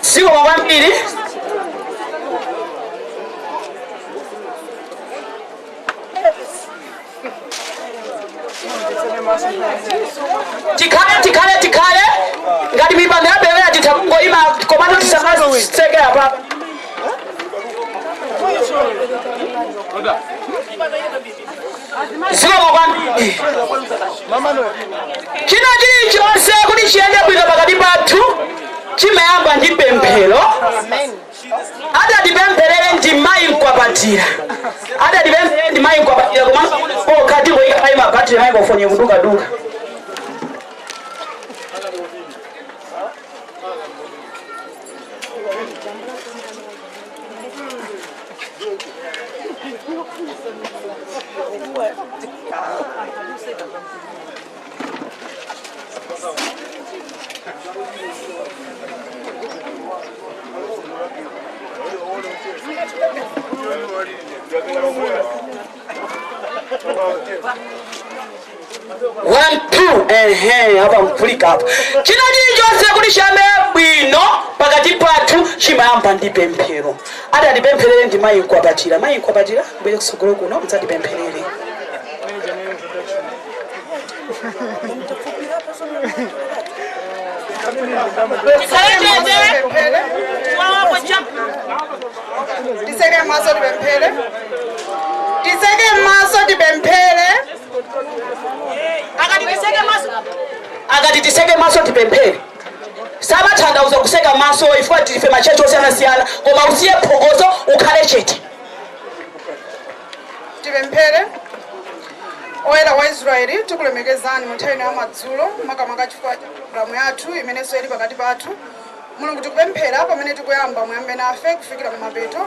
G: Ziko kwambiri. Tikale ngati mipando yabewera tithakungo ima komando tisakaseke apa. Ziko kwambiri. Chino chilichonse kuti chiyende bwino pakati pathu chimayamba ndi pemphero. Ada dipempherere ndi mayi mkwapatira. Ada dipempherere ndi mayi mkwapatira komano okati ngoyika mayi mapatira mayi kofonye kuduka. One, two, hapa mpulika hapa. Chino chilichonse kuti chiyambe bwino pakati pathu chimayamba ndi pemphero. Ada dipempherere ndi mayi mkwapatira. Mayi mkwapatira mbere kusogolo kuno mudzadipempherere.
H: Tiseke maso tipemphere.
G: Akati tiseke maso tipemphere. Sabathanda kuseka maso ifika tife machecho osiyana koma usiye phokoso ukhale chete.
H: Tipemphere. Oyera wa Israeli tikulemekezani munthawi ya madzulo makamaka chifukwa programu yathu imenenso ili pakati pathu. Mulungu tikupemphera pamene tikuyamba muyambe nafe kufikira kumapeto.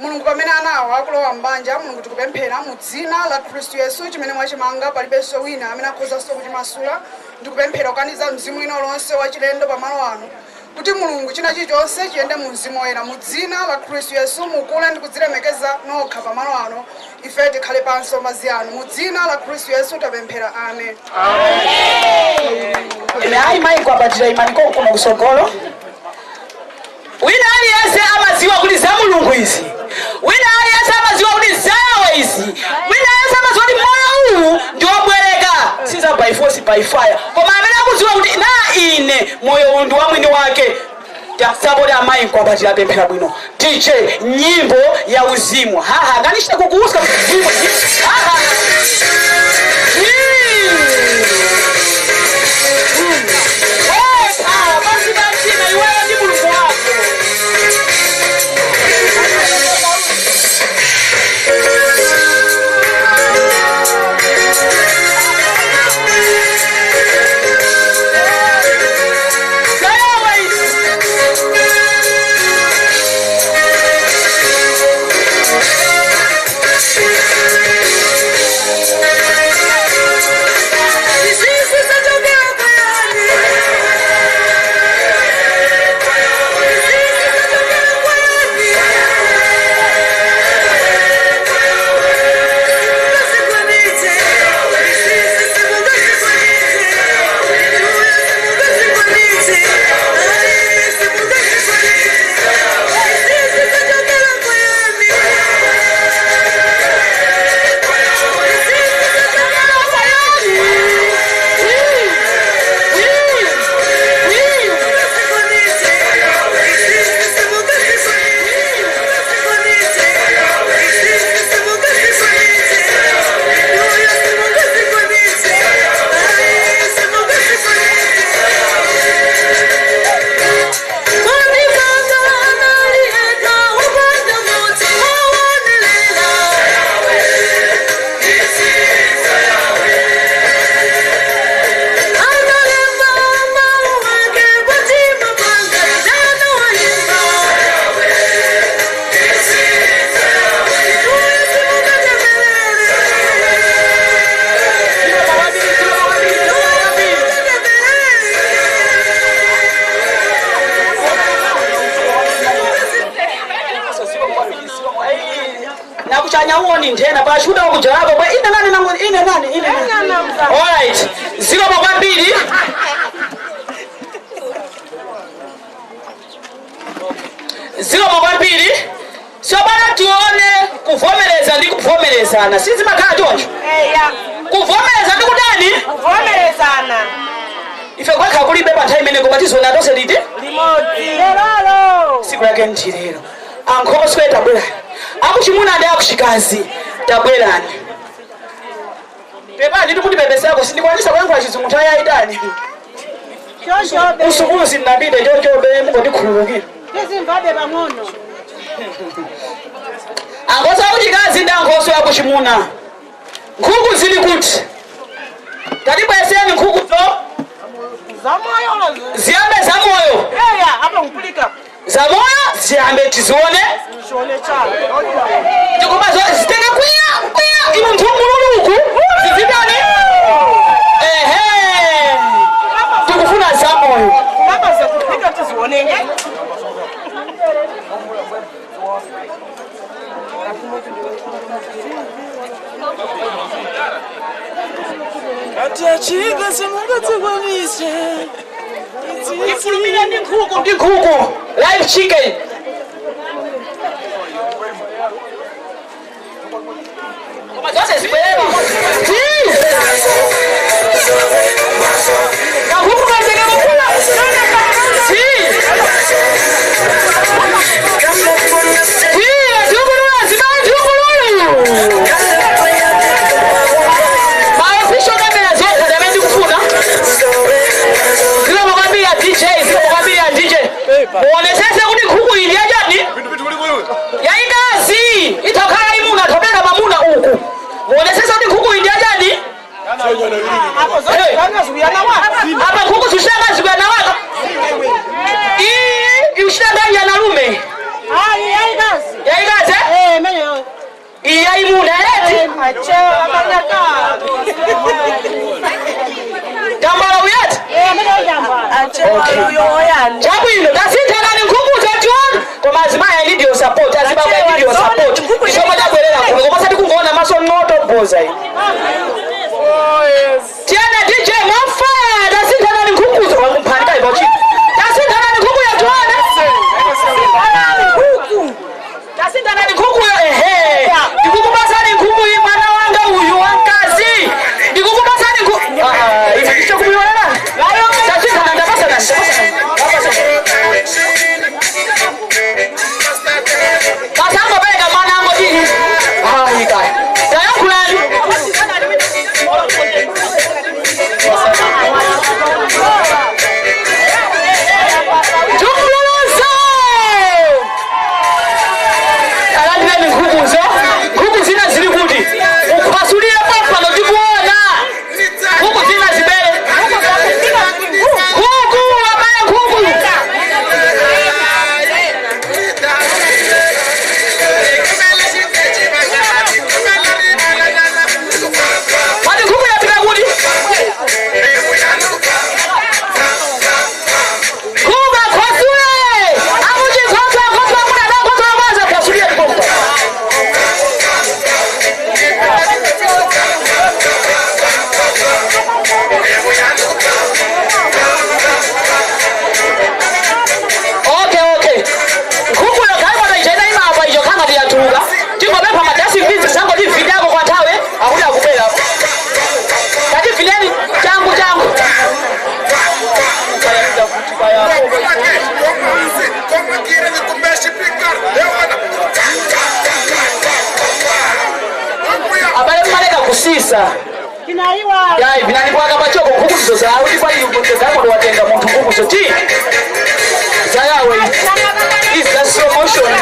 H: Mulungu pamene anawa akulowa mbanja Mulungu tikupemphera mu dzina la Khristu Yesu chimene mwachimanga palibenso wina amene akhozanso kuchimasula. Ndikupemphera kukaniza mzimu ino lonse wachilendo pamalo ano kuti Mulungu china chilichonse chiyende mu mzimu woyera mu dzina la Khristu Yesu mukule ndi kudzilemekeza nokha pamalo ano ife tikhale pansi mazi anu mu dzina la Khristu Yesu tapemphera amen.
G: Ine ayi mayi mkwapatira imani kuno kusogolo. Wina aliyense amadziwa kuti za Mulungu izi. Wina aliyense amadziwa kuti zawe izi. Wina aliyense amadziwa kuti moyo uwu ndi wobwereka. Siza by force by fire. Koma amene akudziwa kuti na ine moyo uwu ndi wa mwini wake. Tasabodi amayi mkwapatira pemphera bwino. DJ nyimbo ya uzimu. Haha nganishite kukuuska uzimu. Haha. Nakuchanya uoni ndena pa shuda kujalabo bwe ina nani. All right. Ziko kwa mbili. kuvomerezana sizimakhala choncho kuvomereza ndi kudani
H: kuvomerezana
G: ife kwakha kulibe pa nthawi imene koma tizona tonse liti
H: limodzi lero
G: siku lake nchilero Ankhoswe tabwerani akuchimuna ndi akuchikazi tabwerani pepani tikuti bebesa yako sindikwanisa kuyankhula chizungu nthawi yayitali usukulusi ndinapita chochobe mukondikhululukira
H: tizimvabe pang'ono
G: Ankhoswe akuchikazi ndi Ankhoswe akuchimuna nkhuku zili kuti tatibweseni nkhukuzo
H: zamoyo
G: ziyambe zamoyo
H: apa nkulika
G: zamoyo ziyambe tizione tikumazo zitenga kwiya inu nthungululuku zizidani tikufuna zamoyo
H: apa zakupika tizionenge
I: Atachika simungatsikwanise.
G: ifulumile ndi nkhuku live chicken koma zonse zibwera kankhuku kazeke mukula muonesese kuti nkhuku ili yajani yaikazi itakhala imuna topeka mamuna uku muonesese kuti nkhuku ili yajani apa nkhuku zishanga zikuyana waka iyi iushanga yanalume yaikazi iyi yaimuna eti tambala uyati chabwino tasinthanani nkhuku zationa koma azimaya ilidio support azibanga ilidio support chomwe tabwerera kuno koma sati kungoona maso notoboza ino tiana DJ mafaya tasinthanani nkhukuzo wakumphanika ibochi tasinthanani nkhuku yationa tasinthanani nkhukuyo ndikukupasani nkhuku mwana wanga uyu wankazi ndikukupasani nkhuku ichichokumuyonera tasinthanani ndapasana kasango bega mwana ngoti ikaya tayakhulani tumlolozo alandileni nkhukuzo nkhuku zina zili kuti ukhasulire papano tikuona nkhuku zina zibele nkhuku abale nkhuku wati nkhuku yapita kuti nkhuku akhosule akuchikhoso akhoso amuna nakhoso amazi akhasulire tikupa Okay. Nkhuku yakhaimona ichaita imapa icho khanga tiyatuluka tingopempha madasi mbizi zango tividako kwa nthawe akuti akubwera kati vileni changu abale mmaleka kusisa yayi vinanipwaka pachoko nkhuku zizo zawe tipaliukozako watenga munthu nkhuku zoti zayawe is the slow motion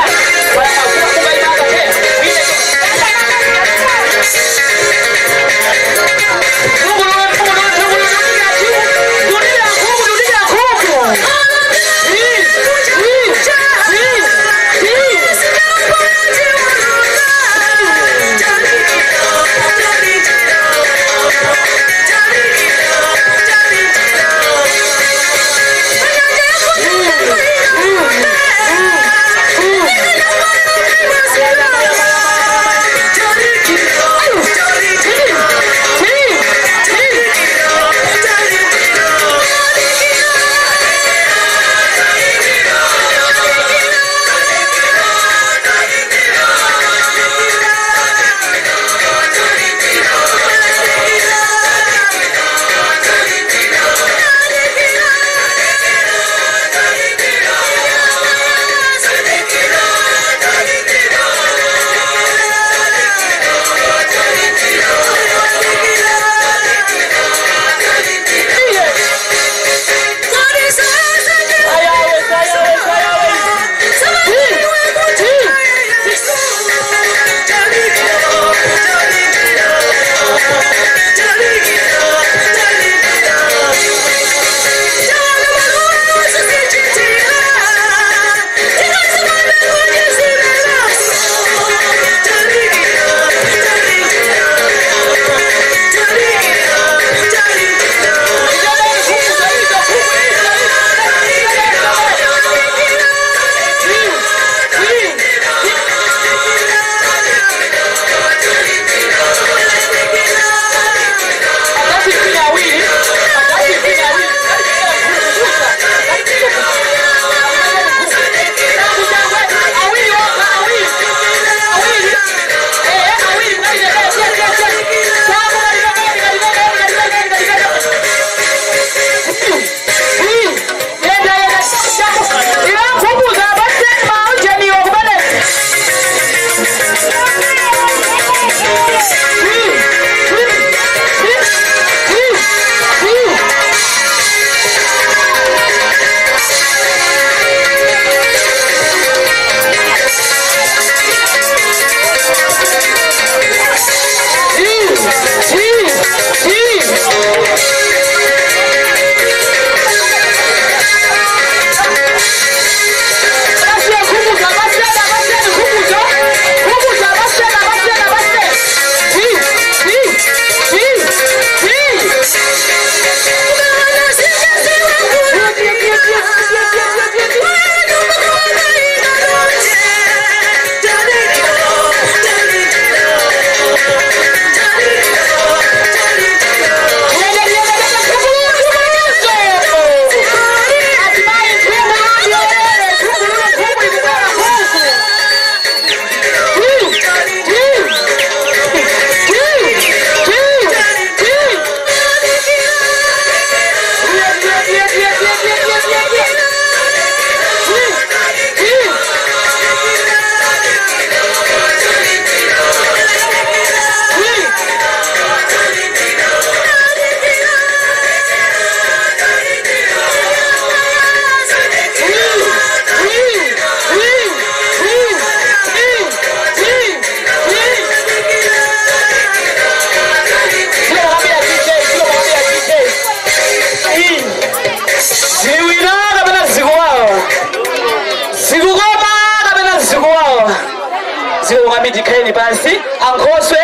G: mwami dikaeni basi ankoswe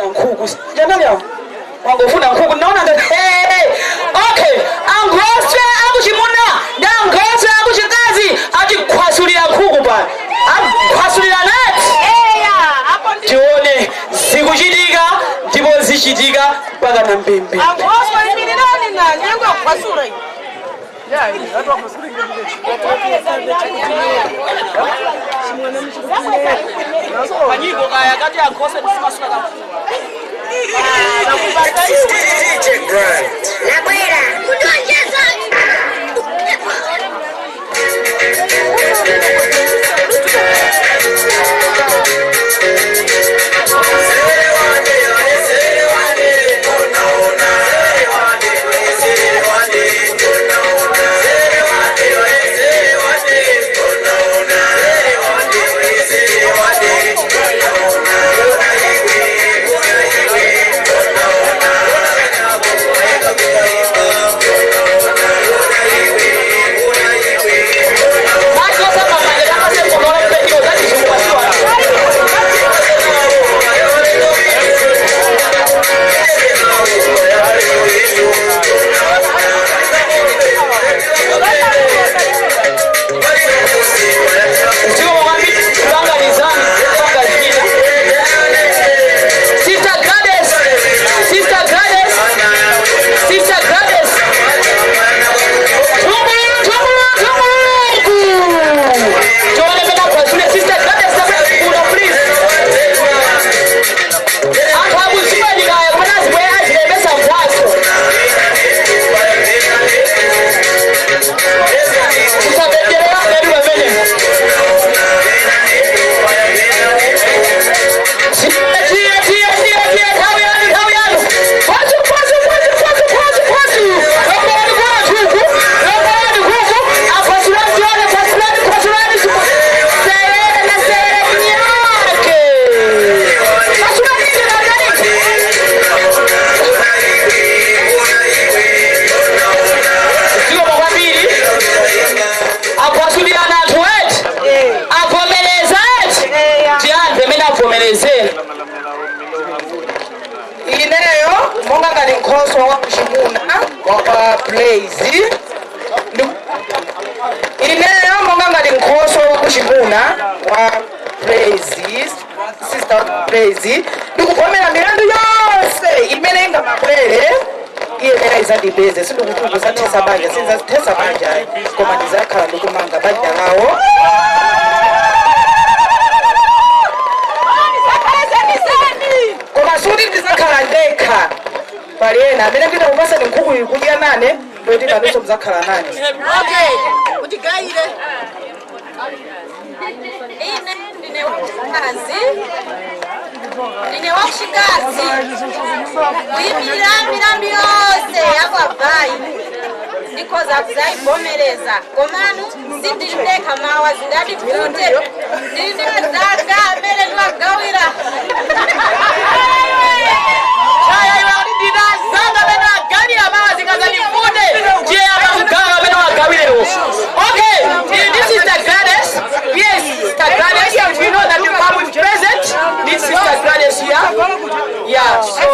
G: nkuku janaleo wangofuna nkuku naona nga okay ankoswe akuchimuna na ankoswe akuchikazi achikhwasulira nkuku bwana akhwasulira nati tione zikuchitika ndipo zichitika mpaka na mbembe
H: ankoswe imirirani na nyengo akhwasula
G: Wanyiko kaya kati ankoswe kusimasula kama
H: ndikukomera milandu yose imenenga mabwere iyemera izandibeze sindikutuku zathesa banja sinzazithesa banja koma ndizakhala ndikumanga banja lawo koma suti ndizakhala ndekha pali ena amene ndina kupasa ni nkhuku kudya nane ndoti nanonso muzakhala nane
F: utigayire ine ndine wakushikazi kuyimirira milambi yose yakwabayi ndikoza kuzayibvomereza komanu sindilideka mawa zingandipfute ndindizaga amene ndiwagawira ndinazanga amene wagawira mawa zingazandipfute ndiye amamgawa amene wagawirero okay this is the goddess. Yes, Sister Gladys, we know that you come with present. This is Sister Gladys here. Yeah, so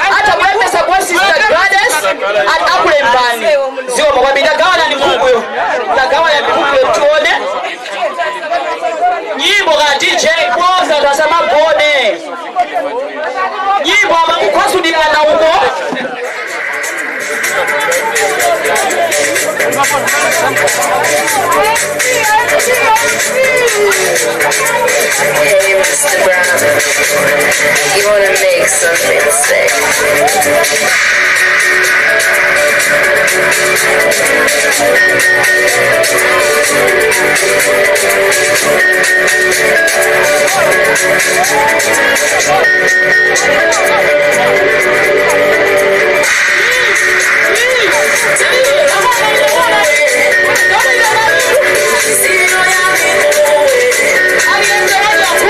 F: hata mwepesa kwa Sister Gladys atakule mbani. Zio mwabida gawa na nikukuyo. Na gawa ya nikukuyo tuone. Nyimbo ga DJ kwanza tasama bone. Nyimbo amakukasu dilana umo.
J: Hey, Mr. Brown, you wanna make something sick?
F: I'm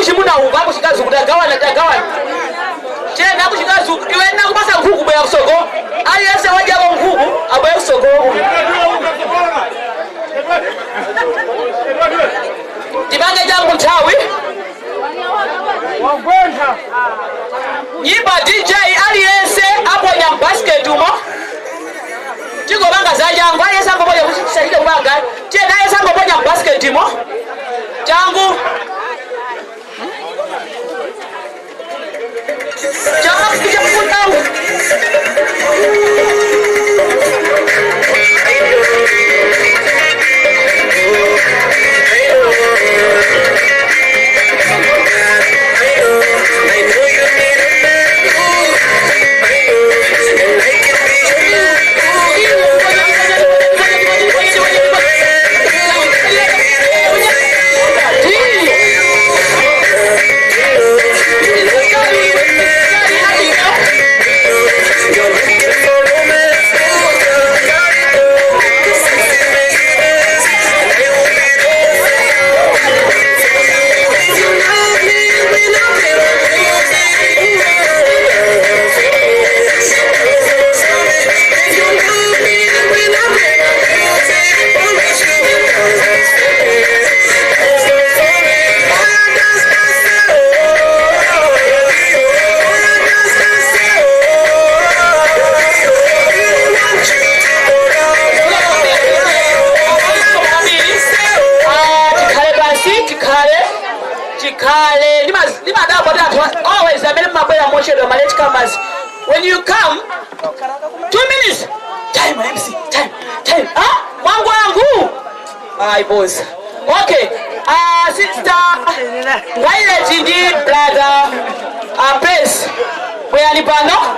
G: chimuna uva kuchikazi kutagawana chena kuchikazi iwe nakupasa nkhuku bweya kusoko aliyese wajako nkhuku abweya kusoko tipange jangu nthawi nyimba DJ aliyese aponya mbasket umo tikopanga za jangu aliyese angoponya kuchitike kupanga chena aliyese angoponya mbasket umo jangu jangu kucha mkunau when you come 2 minutes time MC time wangu ai boss okay sister Violet ndi brother Prince bweyani pano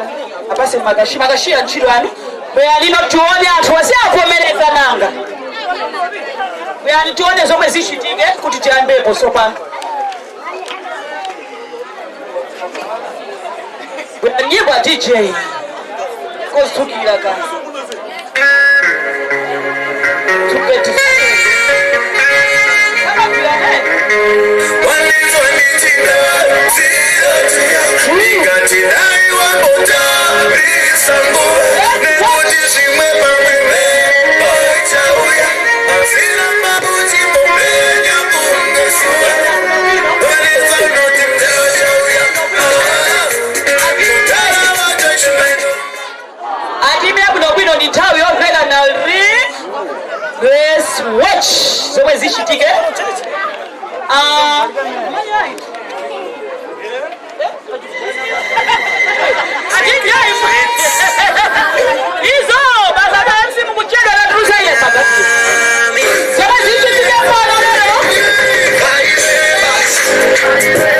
G: apase magashia nchilwani bweyani tuone anthu wasiavomereza nanga bweyani tuone zomwe zichitike kuti tiyambepo sopano nyimba DJ kosukira kana tuketi Grace watch zomwe zichitike izo bazaba msimu kuchega na drusa ile magati zomwe zichitike pano leo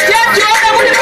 G: tiachione kuti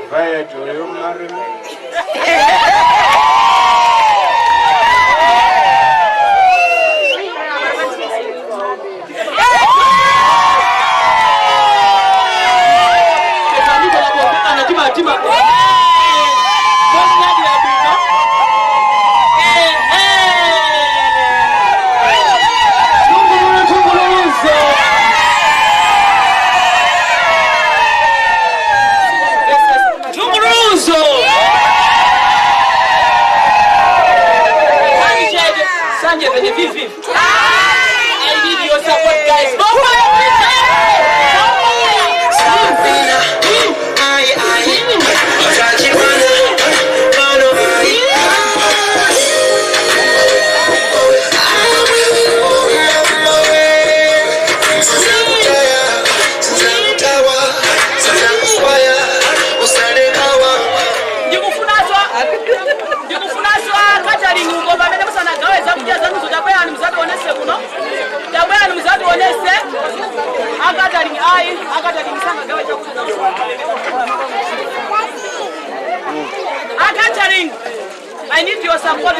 E: Vaya to you, marry me.
F: I need your support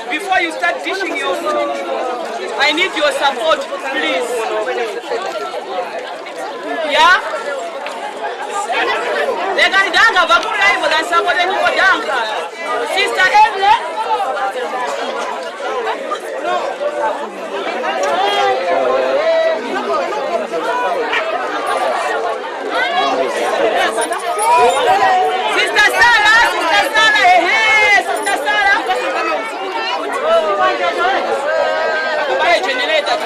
F: before you start dishing your food. I need your support, please. Yeah? They got danga, vakura hivyo na support niko danga. Sister Evelyn. Sister Sarah, Sister Sarah. Bye, generator.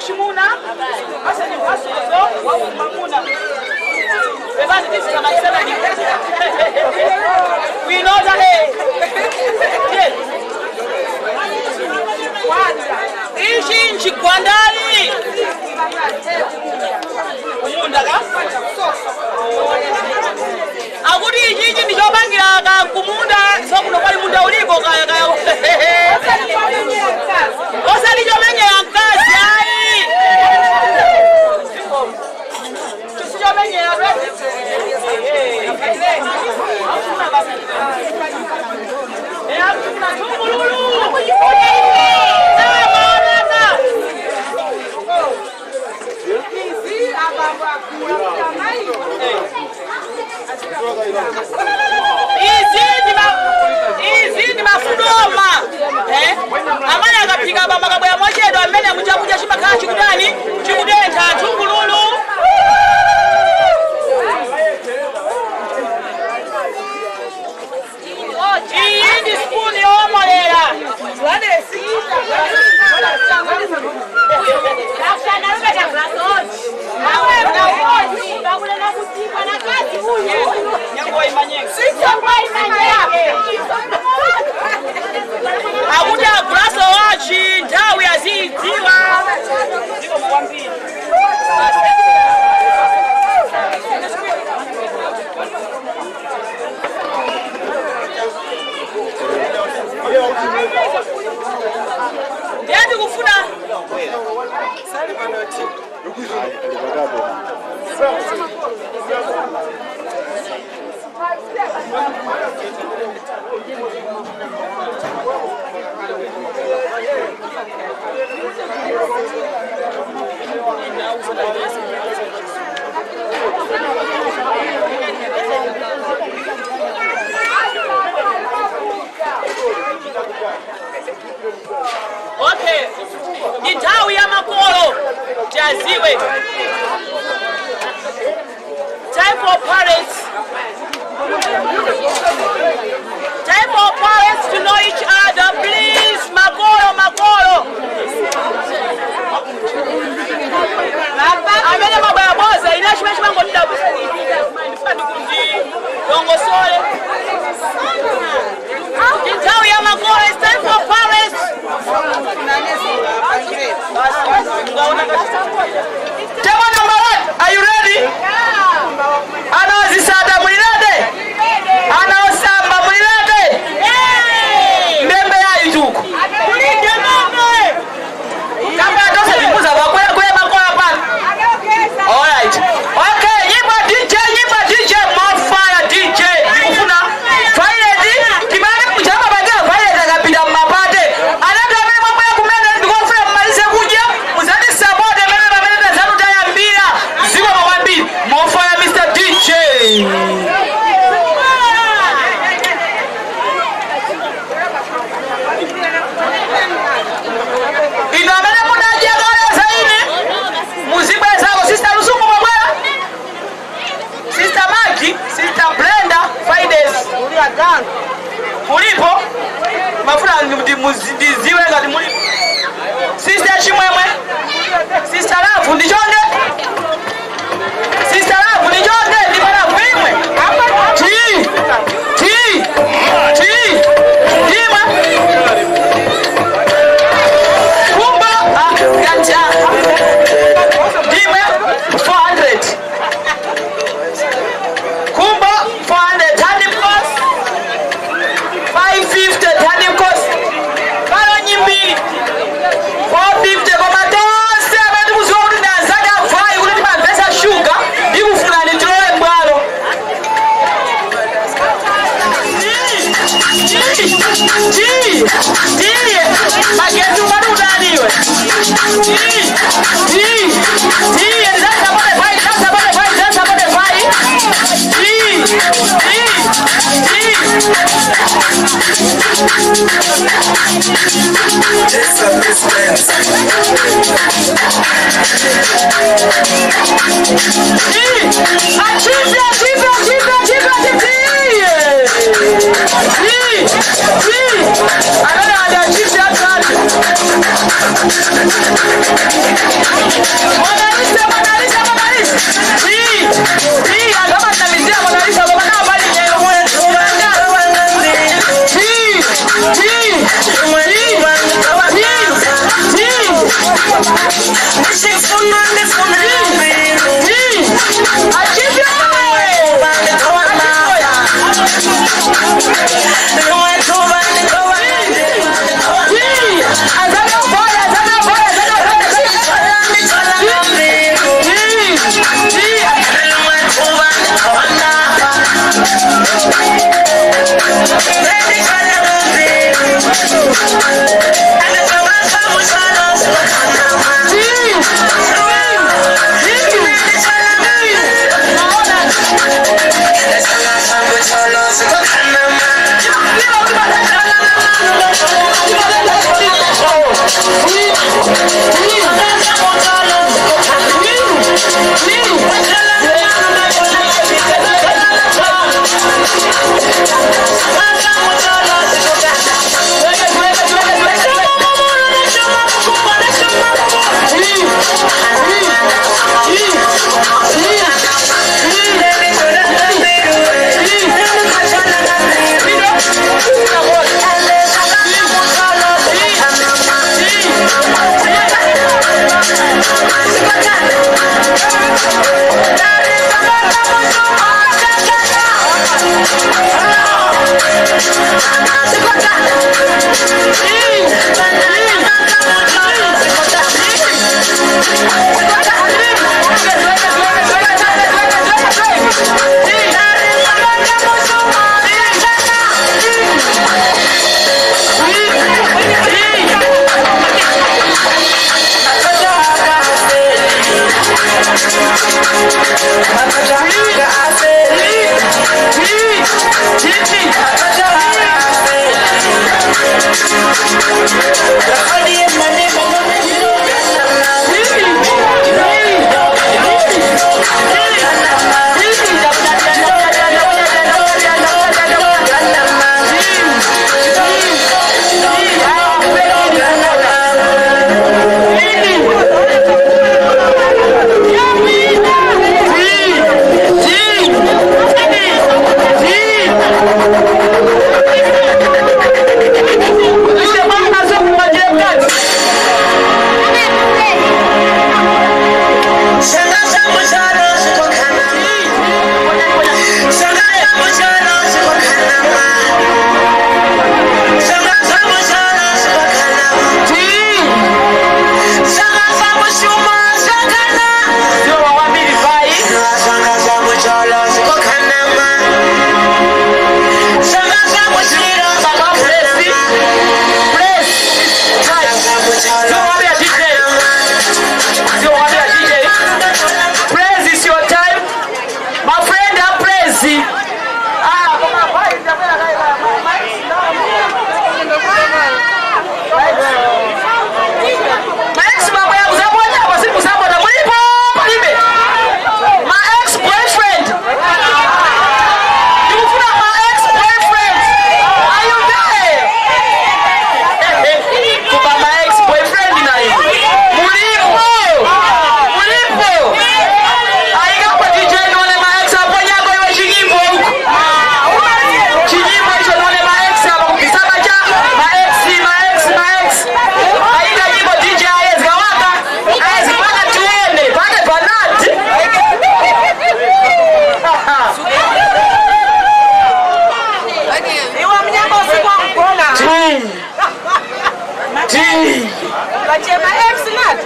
F: Shimuna
G: Okay, nthawi ya makolo tiaziwe. Time for parents. Time for parents to know each other, please. Makolo. Amene mabaya boza inashimesha mango ndabusa ndifandi kunji dongo sole. Nthawi ya makolo, it's time for parents. Tema number 1, are you ready? Yeah. Anawazisada mulilede? Anaosamba mulilede? Mbembe ya yujuku. Kama atosa jimuza wakwea kwe makola pana. Alright. Okay, nyimba DJ, more fire DJ. Nikufuna fire di, kibali mchama bagia fire takapida mapate. Anata mimi mambo ya kumene ndikofuna mmalize kuja. Muzadi sabode mene zanu taya mbira. Ziwa mawambili. More fire Mr. DJ. Inamene munaji ya kawale zaini. Muzikwe zako Sister Lusumu mabwela. Sister Maki, Sister Brenda, Fridays. Mulipo. Mafuna ndiziwe ngati mulipo. Sister Chimwemwe. Sister Love ndichonde. Sister Love ndichonde. Ndipana kuimwe. Dima. Kumba. Ganja. Dima. 400. Kumba. 400. Turning cost. 550. Turning cost. Kalo nyimbili. 450. Kwa matose. Abandi muzuri na zaga fai. Kule tima pesa sugar. Ibu fulani tuloe mbalo. Magetu madu udaniwe.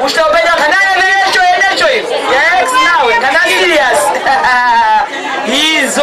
G: Usitopenda kanani necho ya ex nawe kanani serious hizo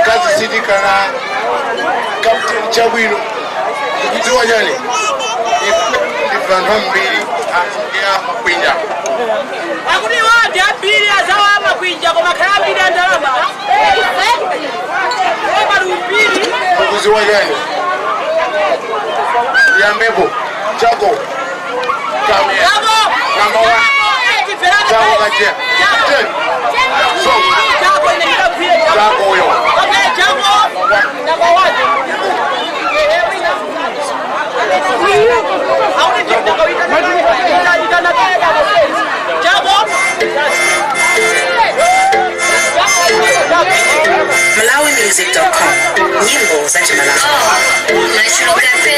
A: kazi sidikana Captain Chabwino kujiwa jani ifano mbili ya makwinja
F: akuni wadi abili azawa makwinja kwa makarabili andalama mbili
A: kujiwa jani ya mbebo Chago Kamia number 1 Chago Kachia so Chago yo
F: okay Chago number 1
J: MalawiMusic.com. Nyimbo za Malawi. National Cafe.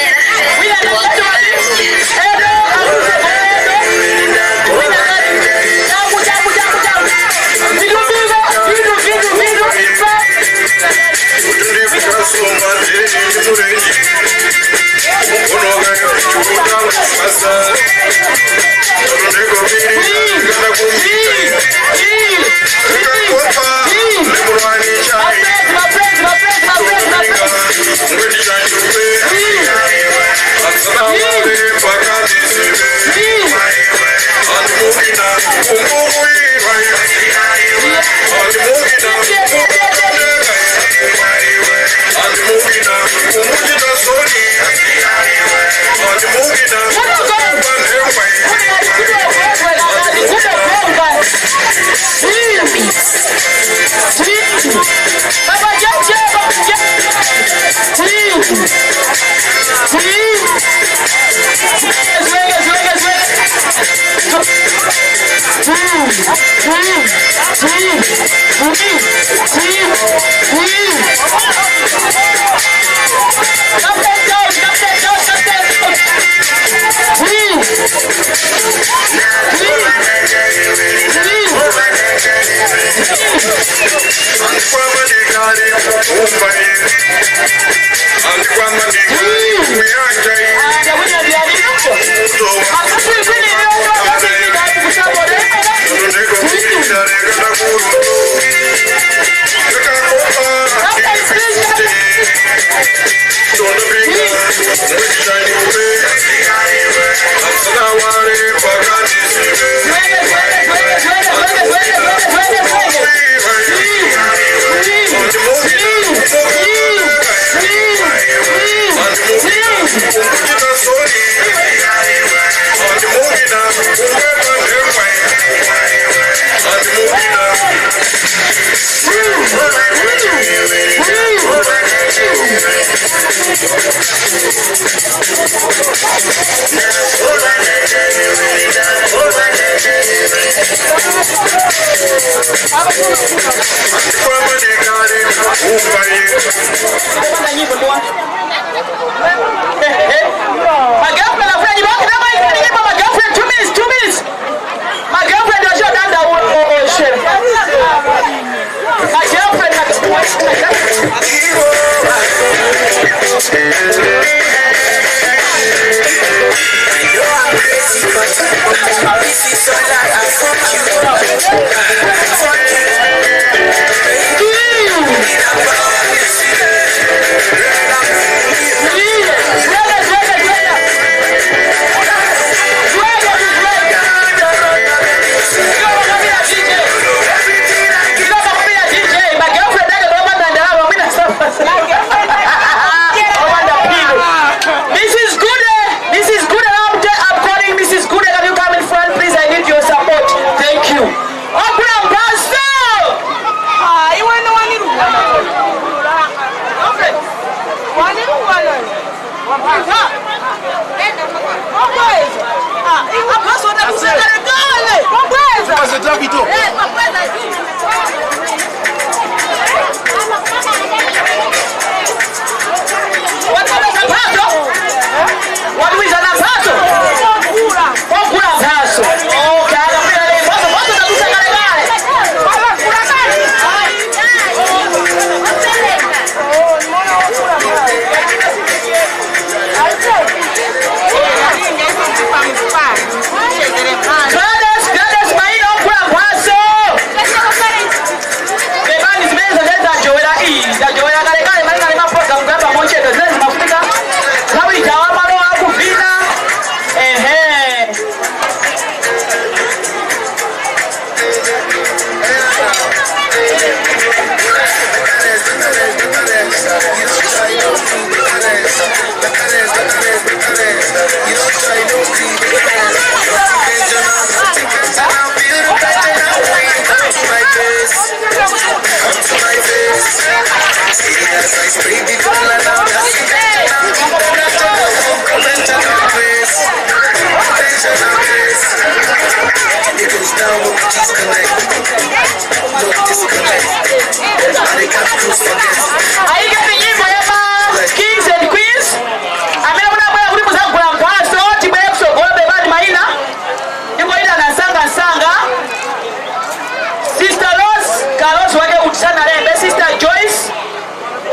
G: My girlfriend, my girlfriend, 2 minutes, 2 minutes. My girlfriend does not done that. Oh, shit. My girlfriend, Sister Joyce,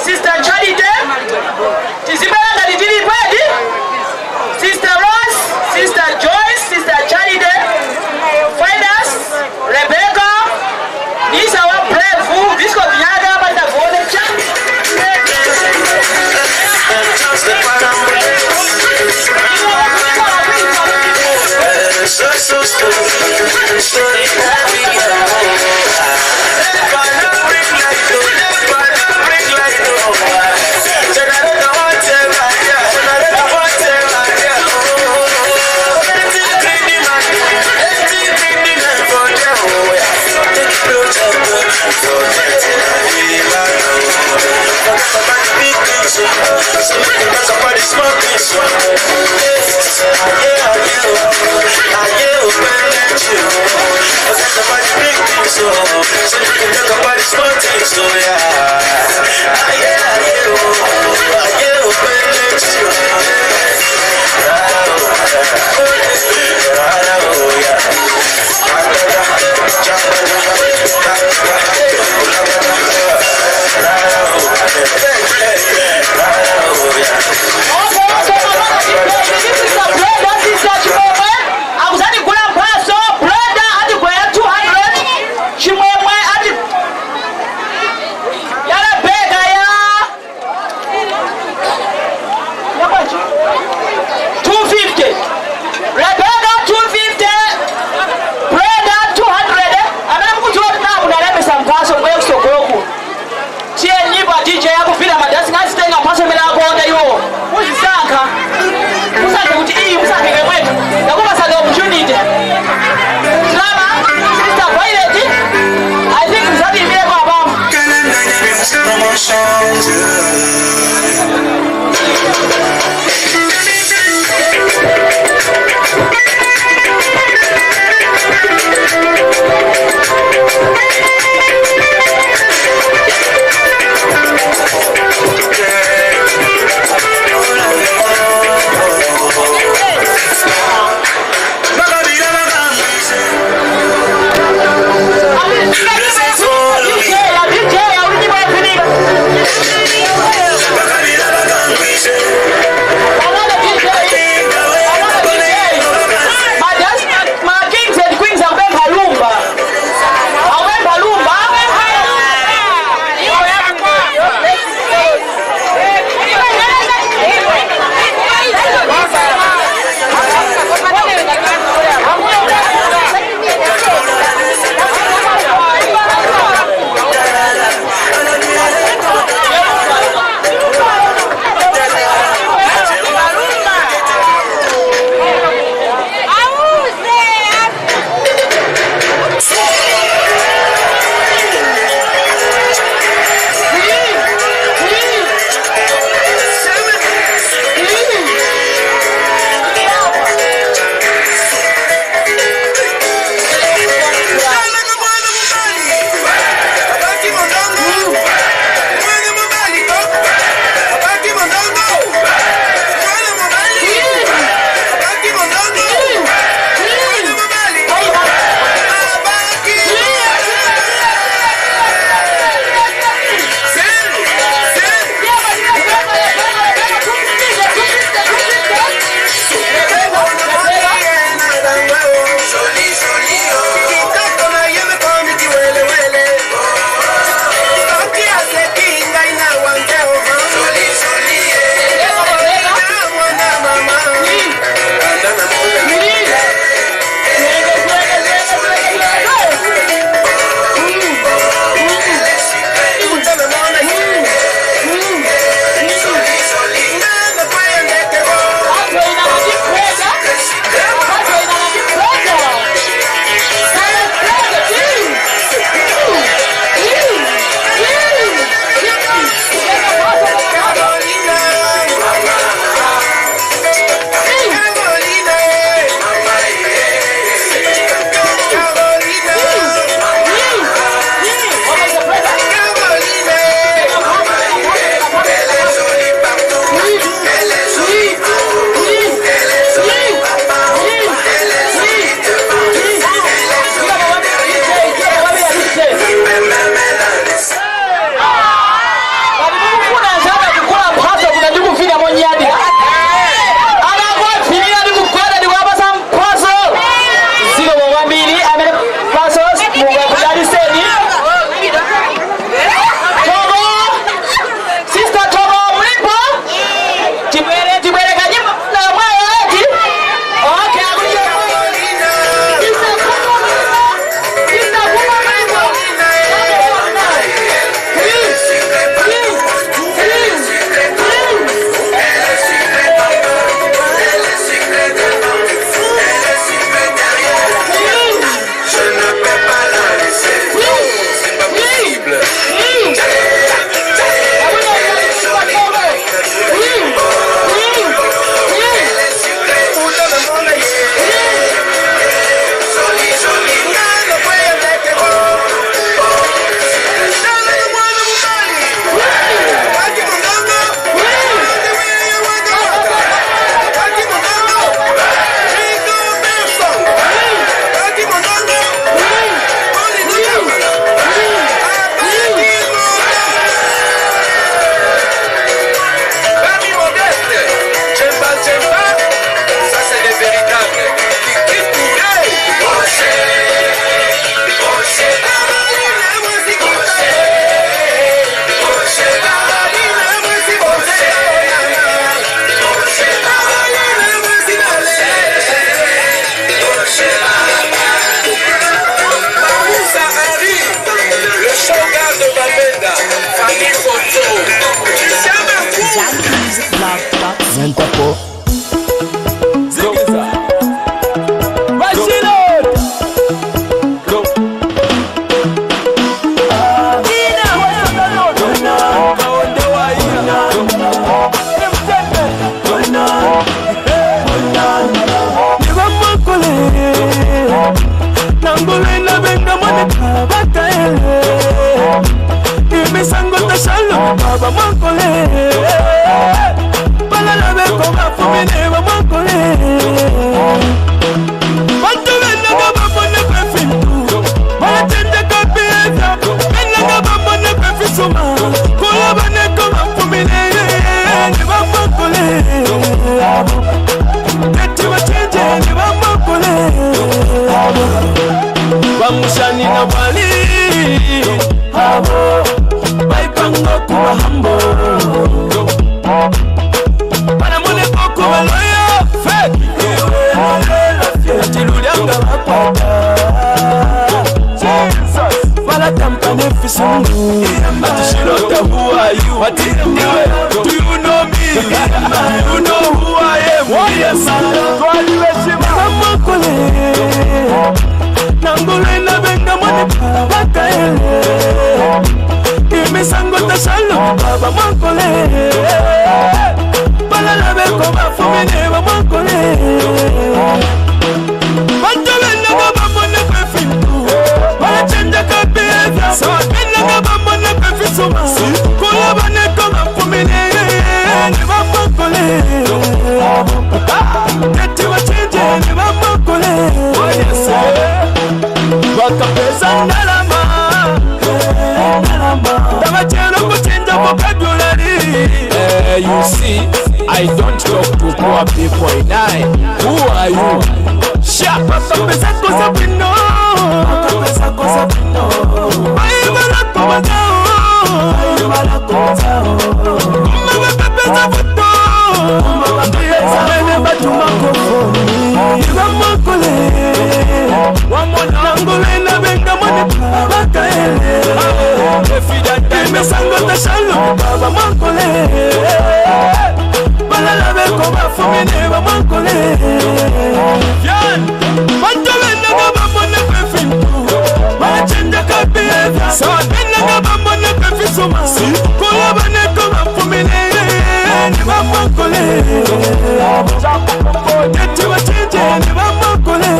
G: Sister Charity, Sister Rose, Sister Joyce, Sister Charity, Finance, Rebecca, these are our brave food. This got Yaga, but the volunteer.
A: bamakole balala beko bafumine bamakole bantu benaga bamone kwefintu balatendeka behavior benaga bamone kwefisuma kola baneko bafumine ne bamakole eti bachenje ne bamakole bamushani na bali abo baipanga kuba hambo para mone koko baloya fake ati lulianga bakwata Jesus bala tampane fisungu ati shirota who are you ati niwe do you know me you know who I am yes twaliwe shima bamakole nangule na benga mone bakaele imisango tasalo baba makole balala beko bafumine bamakole banjolena babamone kwefintu balachenja kabehavior sawabenanga bamone kwefisuma kola baneko bafumine ne bamakole eti bachenje ne bamakole bakapesa ndalama tabachelo kuchinja vocabulary. You see, I don't talk to poor people in I. Who are you? Sha bakapesa kosa pino bakapesa kosa pino aibala komazao aibala komazao bakapesa foto bakapesa mene batumako ibamakole wamona ngole na benga mone bakaele imisango tashalo baba makole balala beko bafumine bamakole yan bantobenaga bamone kwefintu balachenja kabehavior sawabenaga bamone kwefisuma kola baneko bafumine ne bamakole eti bachenje ne bamakole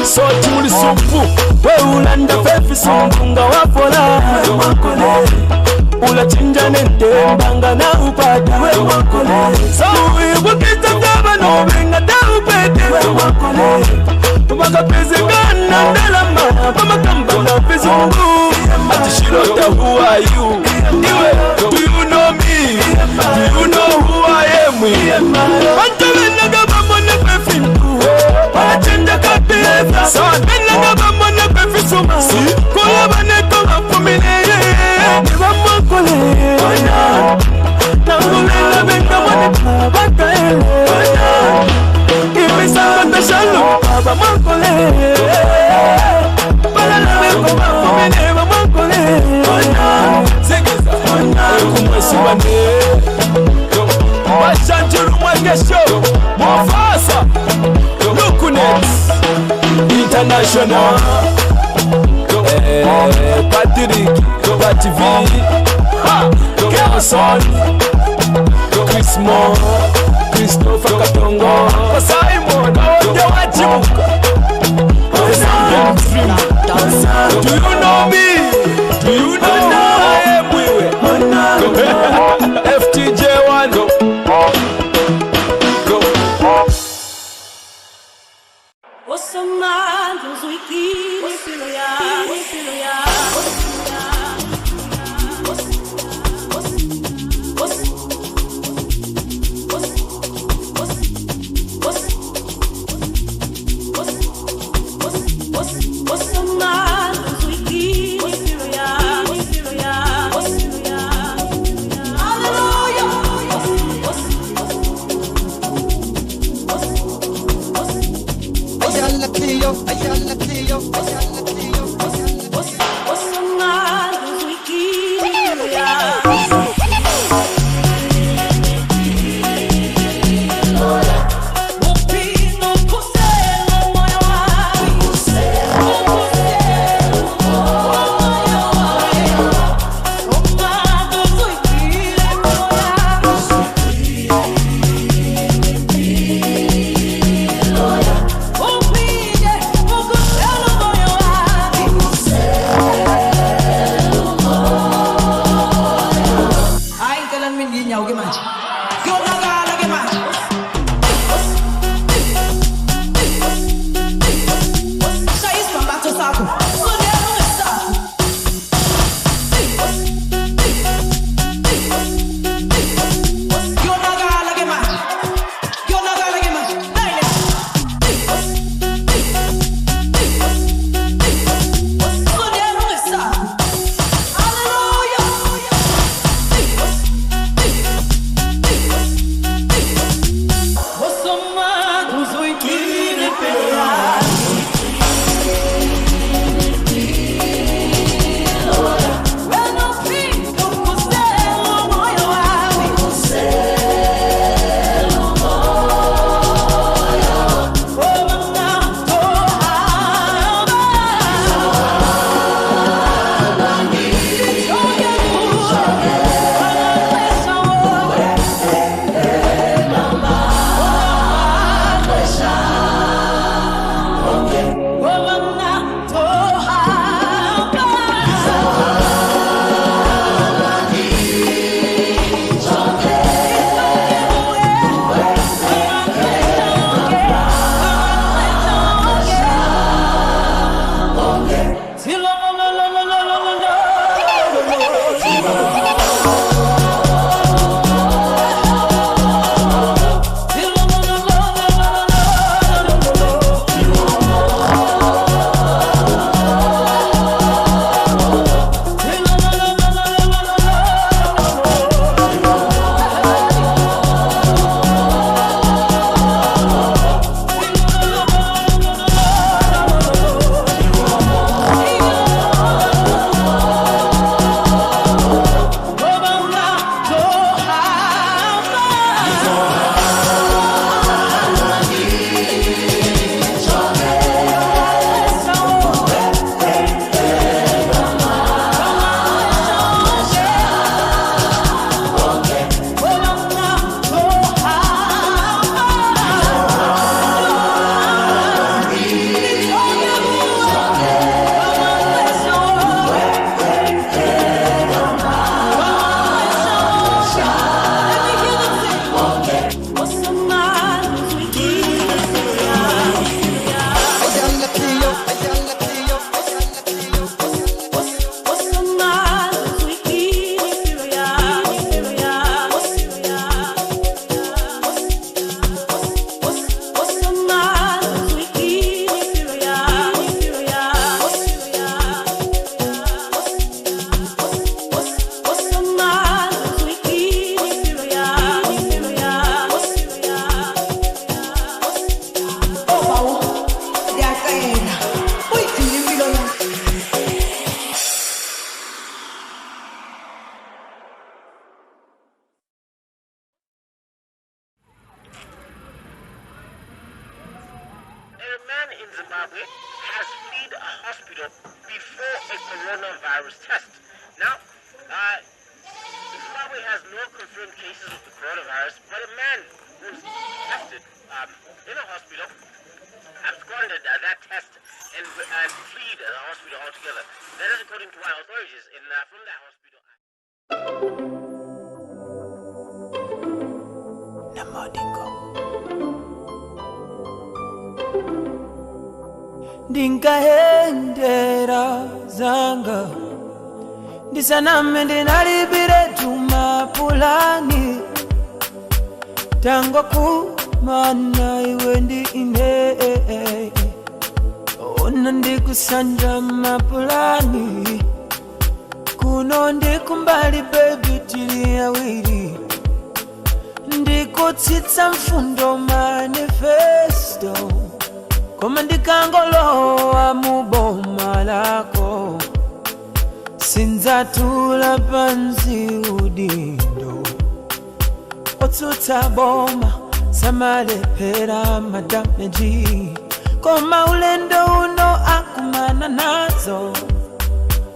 A: so tuli supu we ulanda fefisungunga wafola ulachinja nentembanga na upata so uibukisa mdaba nobenga da upete makapezekana ndalama pamakamba na fizungu ati shirota who are you niwe do you know me do you know who I am bantobenaga bamone kwefintu balachenja kabehavior sawabenaga bamone kwefisuma kola baneko bafumine ne bamakole nangulela benga mone bakaele imisango tashalo baba makole balala beko bafumine bamakole kumwesibane bashanjuru mwagesho mwafasa Lukunet International Patrick Patv Kelson Chris Moore Christopher Katongo Simon Ode Wachibuka Do you know me? Do you know I am Wiwe? FTJ1
K: Oh, A man in Zimbabwe has fled a hospital before a coronavirus test. Now, Zimbabwe has no confirmed cases of the coronavirus, but a man who was tested in a hospital absconded that test and fled the hospital altogether. That is according to our authorities from that hospital.
L: Ndinkahendera zanga ndisaname ndinalipire tumapulani tango kumana iwe ndi ine ona ndikusanja mapulani kuno ndikumbali baby tili awiri ndikutsitsa mfundo manifesto koma ndikangolowa muboma lako sinzatula pansi udindo otsutsa boma samalephera madameji koma ulendo uno akumana nazo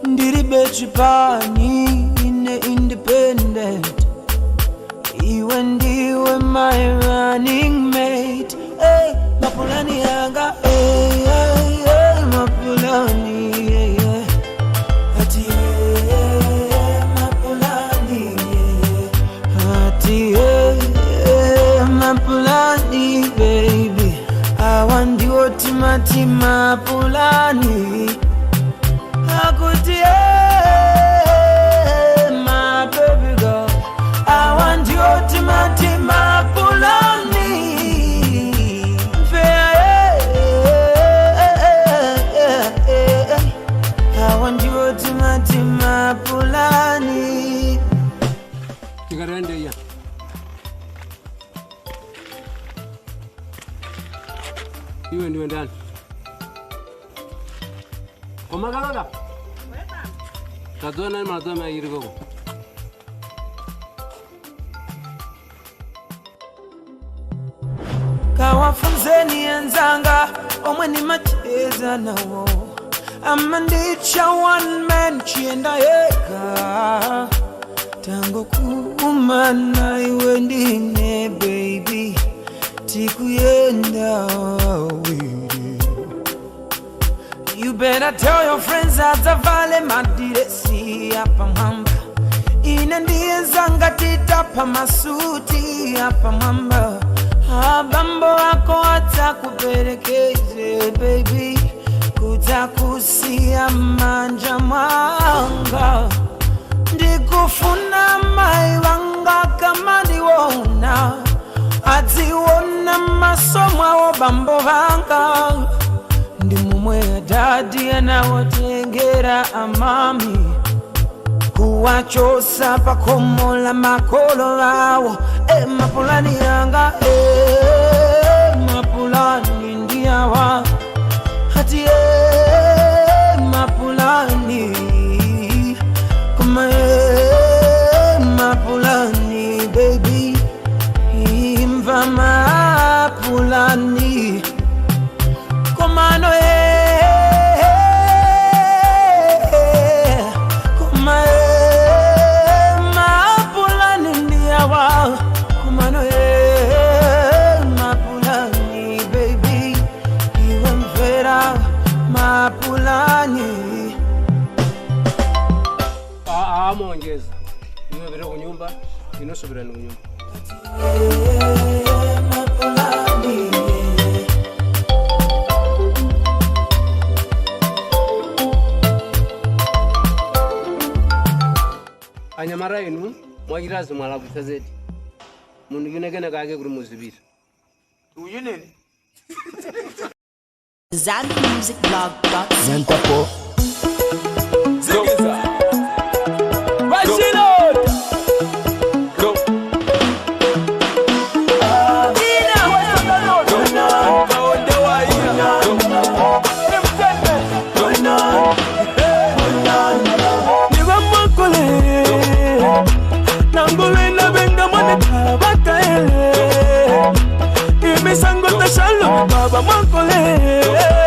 L: ndilibe chipani ine independent iwe ndiwe my running mate. Hey, mapulani yanga, hey, hey, hey, mapulani, hey, hey. Ati, hey, mapulani, hey, ati, hey, mapulani, baby. I want you to mapulani. Akuti, hey, my baby girl. I want you to mapulani. Mapulani
E: Kigarende ya iwe ndiwe ndani Komagalola Kazona ni mazoma yiri gogo
L: Kawafunzeni enzanga omwe ni macheza nawo amandicha one man chienda yeka tango kumana iwe ndine baby tikuyenda wawiri. You better tell your friends atavale madiresi hapa mamba ine ndiye zanga titapa masuti hapa mamba abambo wako atakuperekeze baby kutakusia manja mwanga ndikufuna mai wanga kama ndiwona atiwona masomwa wabambo wanga ndimumwe dadi anawotengera amami kuwachosa pakomola makolo wawo mapulani yanga mapulani ndiyawa hati mapulani kuma mapulani baby imva mapulani komano kuma mapulani ndiyawa komano mapulani baby iwe mvera mapulani
E: amongeza iwe vile kunyumba inosubira ni kunyumba
L: mapulani
E: anyamara inu mwagirazi mwala kutazeti mundu ginegene kage kuri muzibira
L: uyu nini
M: ZanMusicBlog.com
A: Zigiza
L: Bashilota
A: Go
L: Baba Baba Mokole